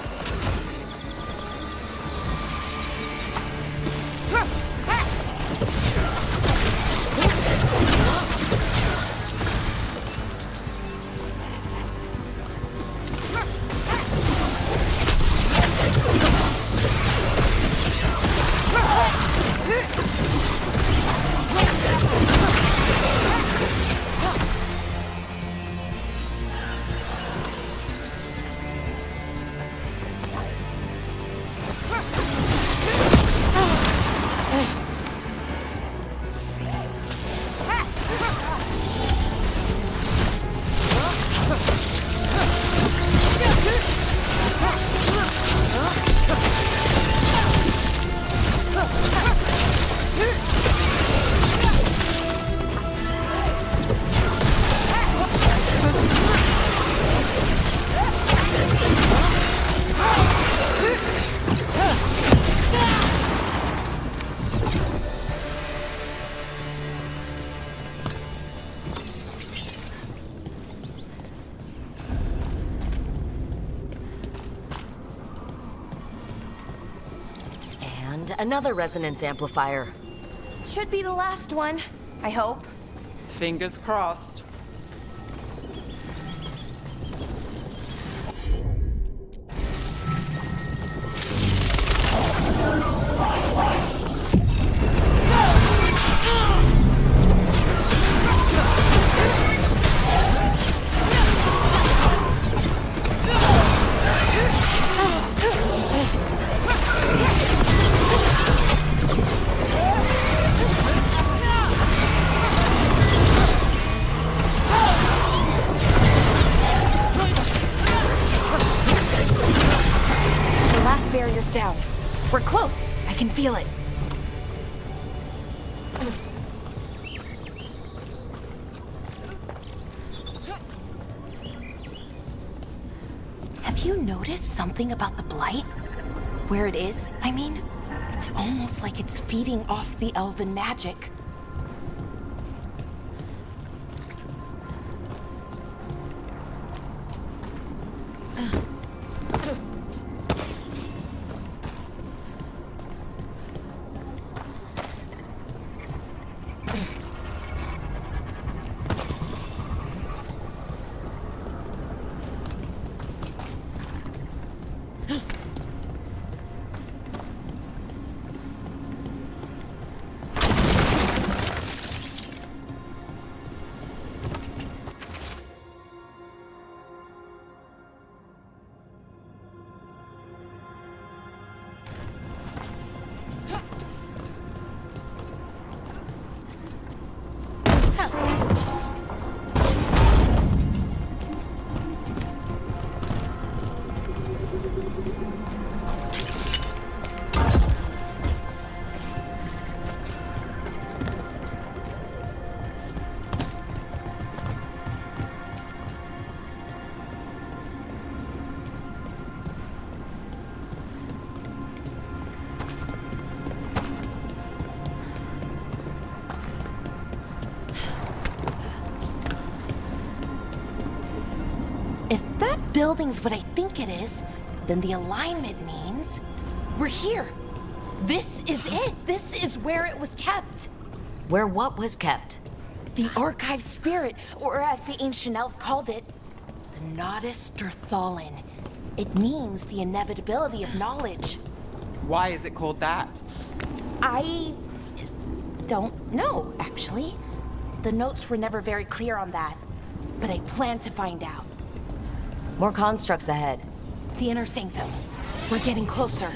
another resonance amplifier. Should be the last one, I hope. Fingers crossed. Down. We're close. I can feel it. Have you noticed something about the blight? Where it is, I mean? It's almost like it's feeding off the elven magic. Building's what I think it is, then the alignment means we're here. This is it. This is where it was kept. Where what was kept? The archive spirit, or as the ancient elves called it, the Nodus Sturthalin. It means the inevitability of knowledge. Why is it called that? I don't know, actually. The notes were never very clear on that, but I plan to find out. More constructs ahead. The inner sanctum. We're getting closer.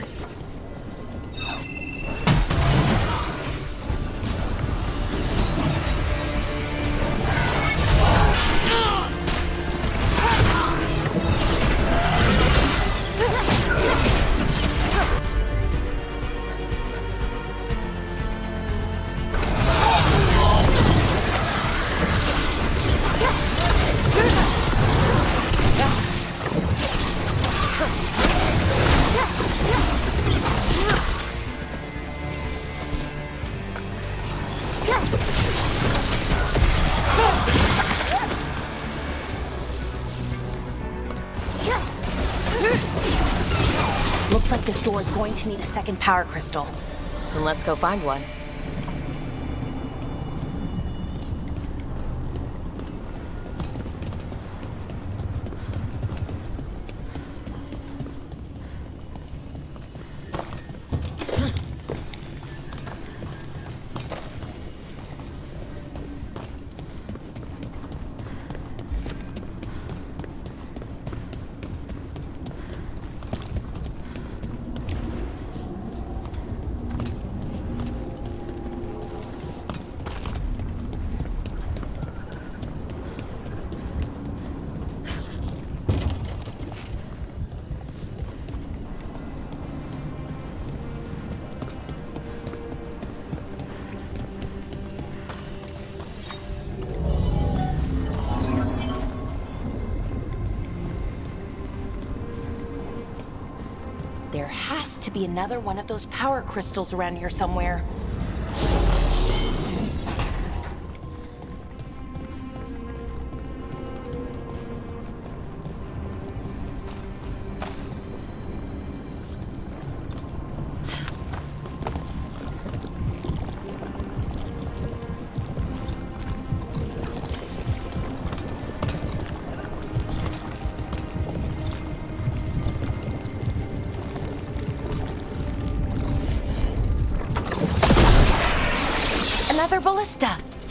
Looks like this door is going to need a second power crystal. Then let's go find one. There has to be another one of those power crystals around here somewhere.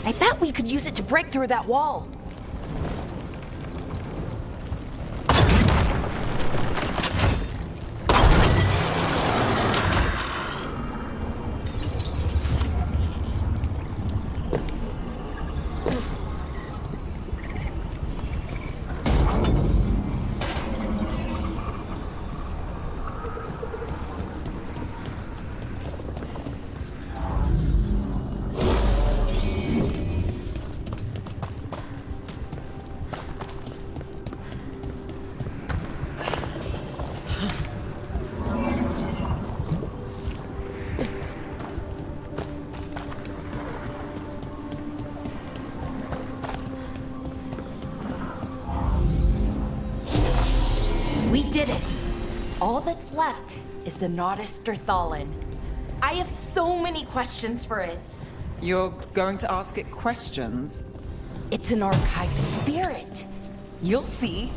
I bet we could use it to break through that wall. We did it! All that's left is the Nodus Derthalin. I have so many questions for it. You're going to ask it questions? It's an archive spirit. You'll see.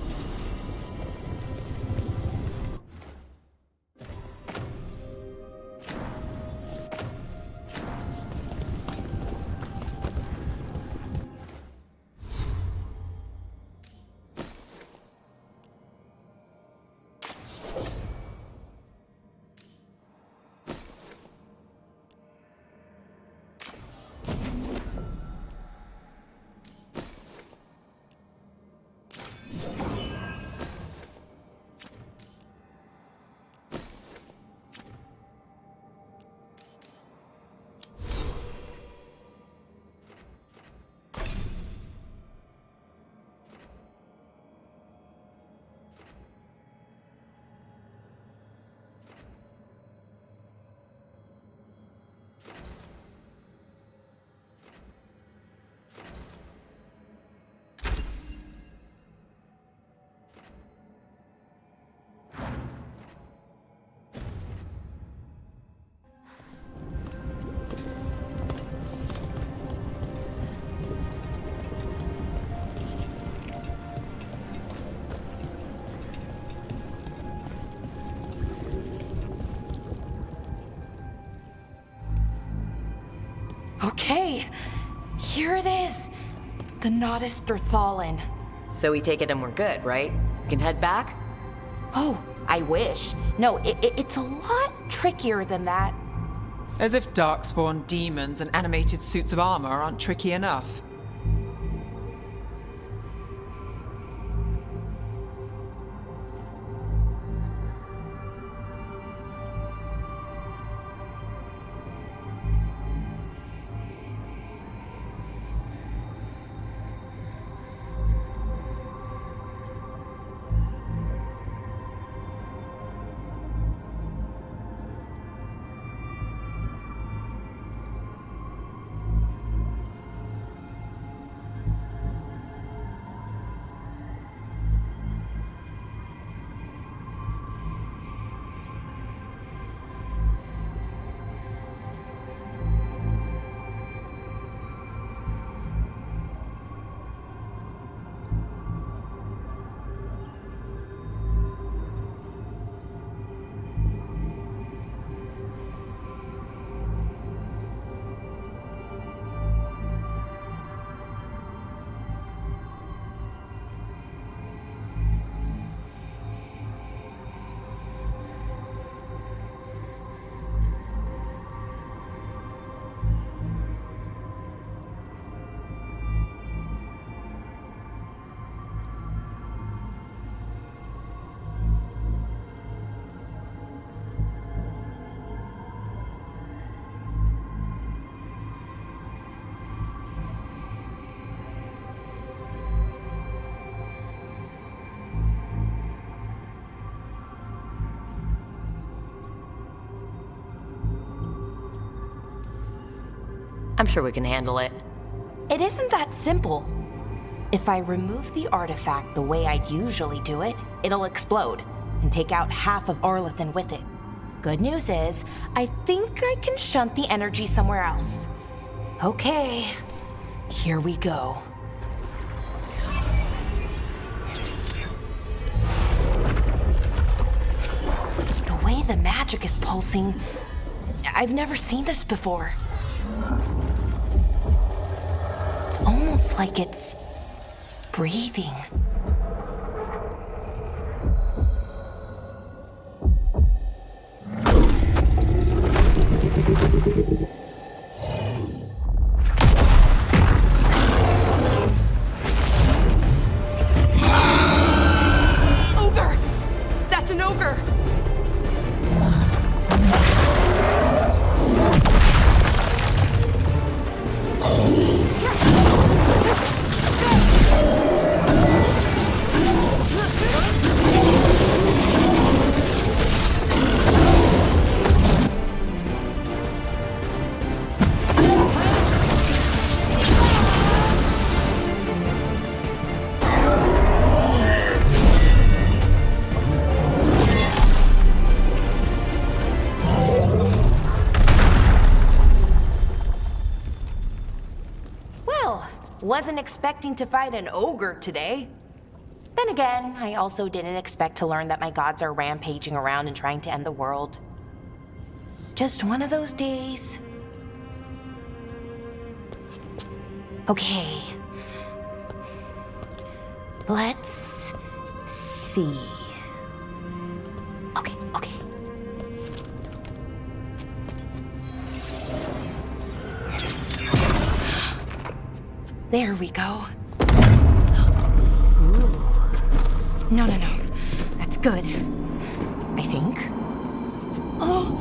Okay, here it is. The Nodus Derthalin. So we take it and we're good, right? We can head back? Oh, I wish. No, it's a lot trickier than that. As if darkspawn demons and animated suits of armor aren't tricky enough. I'm sure we can handle it. It isn't that simple. If I remove the artifact the way I'd usually do it, it'll explode and take out half of Arlethan with it. Good news is, I think I can shunt the energy somewhere else. Okay, here we go. The way the magic is pulsing, I've never seen this before. It's almost like it's breathing. Ogre! That's an ogre! Wasn't expecting to fight an ogre today. Then again, I also didn't expect to learn that my gods are rampaging around and trying to end the world. Just one of those days. Okay. Let's see. Okay. There we go. Ooh. No. That's good. I think. Oh.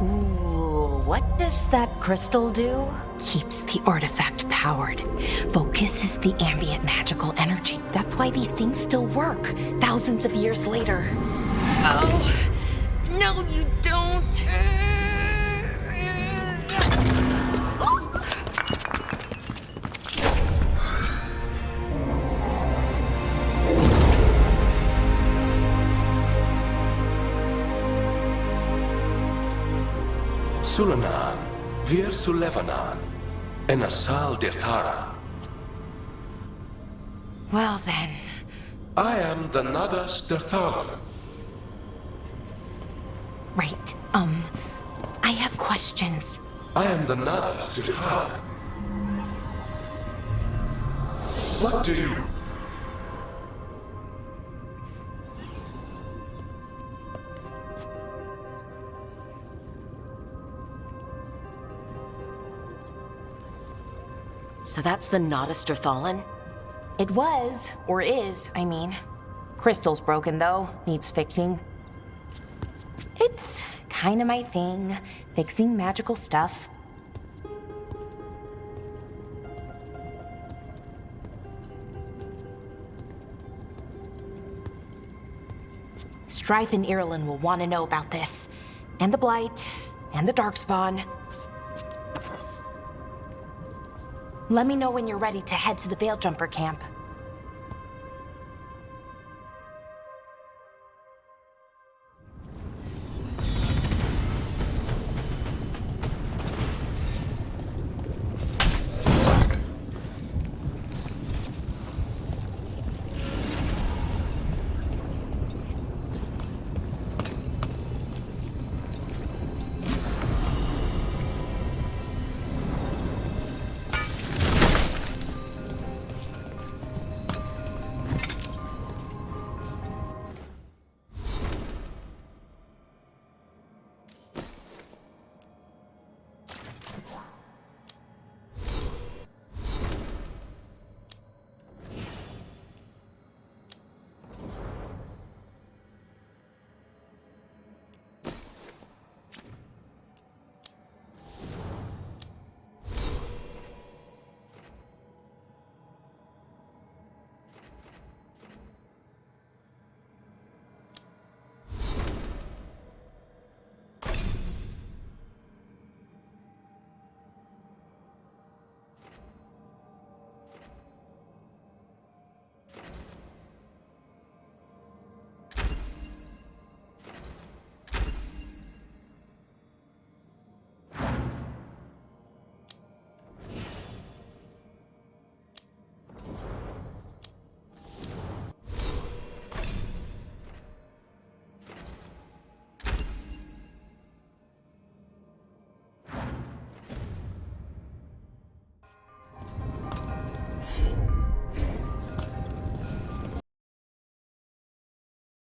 Ooh, what does that crystal do? Keeps the artifact powered. Focuses the ambient magical energy. That's why these things still work, thousands of years later. Oh. No, you don't. Sulanan, Vir Sulevanan, and Asal Dethara. Well then. I am the Nadas Dethalan. Right, I have questions. I am the Nadas Dethalan. What do you... So that's the Nodaster Thalin? It was, or is, I mean. Crystal's broken though, needs fixing. It's kinda my thing, fixing magical stuff. Strife and Irulan will want to know about this. And the Blight, and the Darkspawn. Let me know when you're ready to head to the Veil Jumper camp.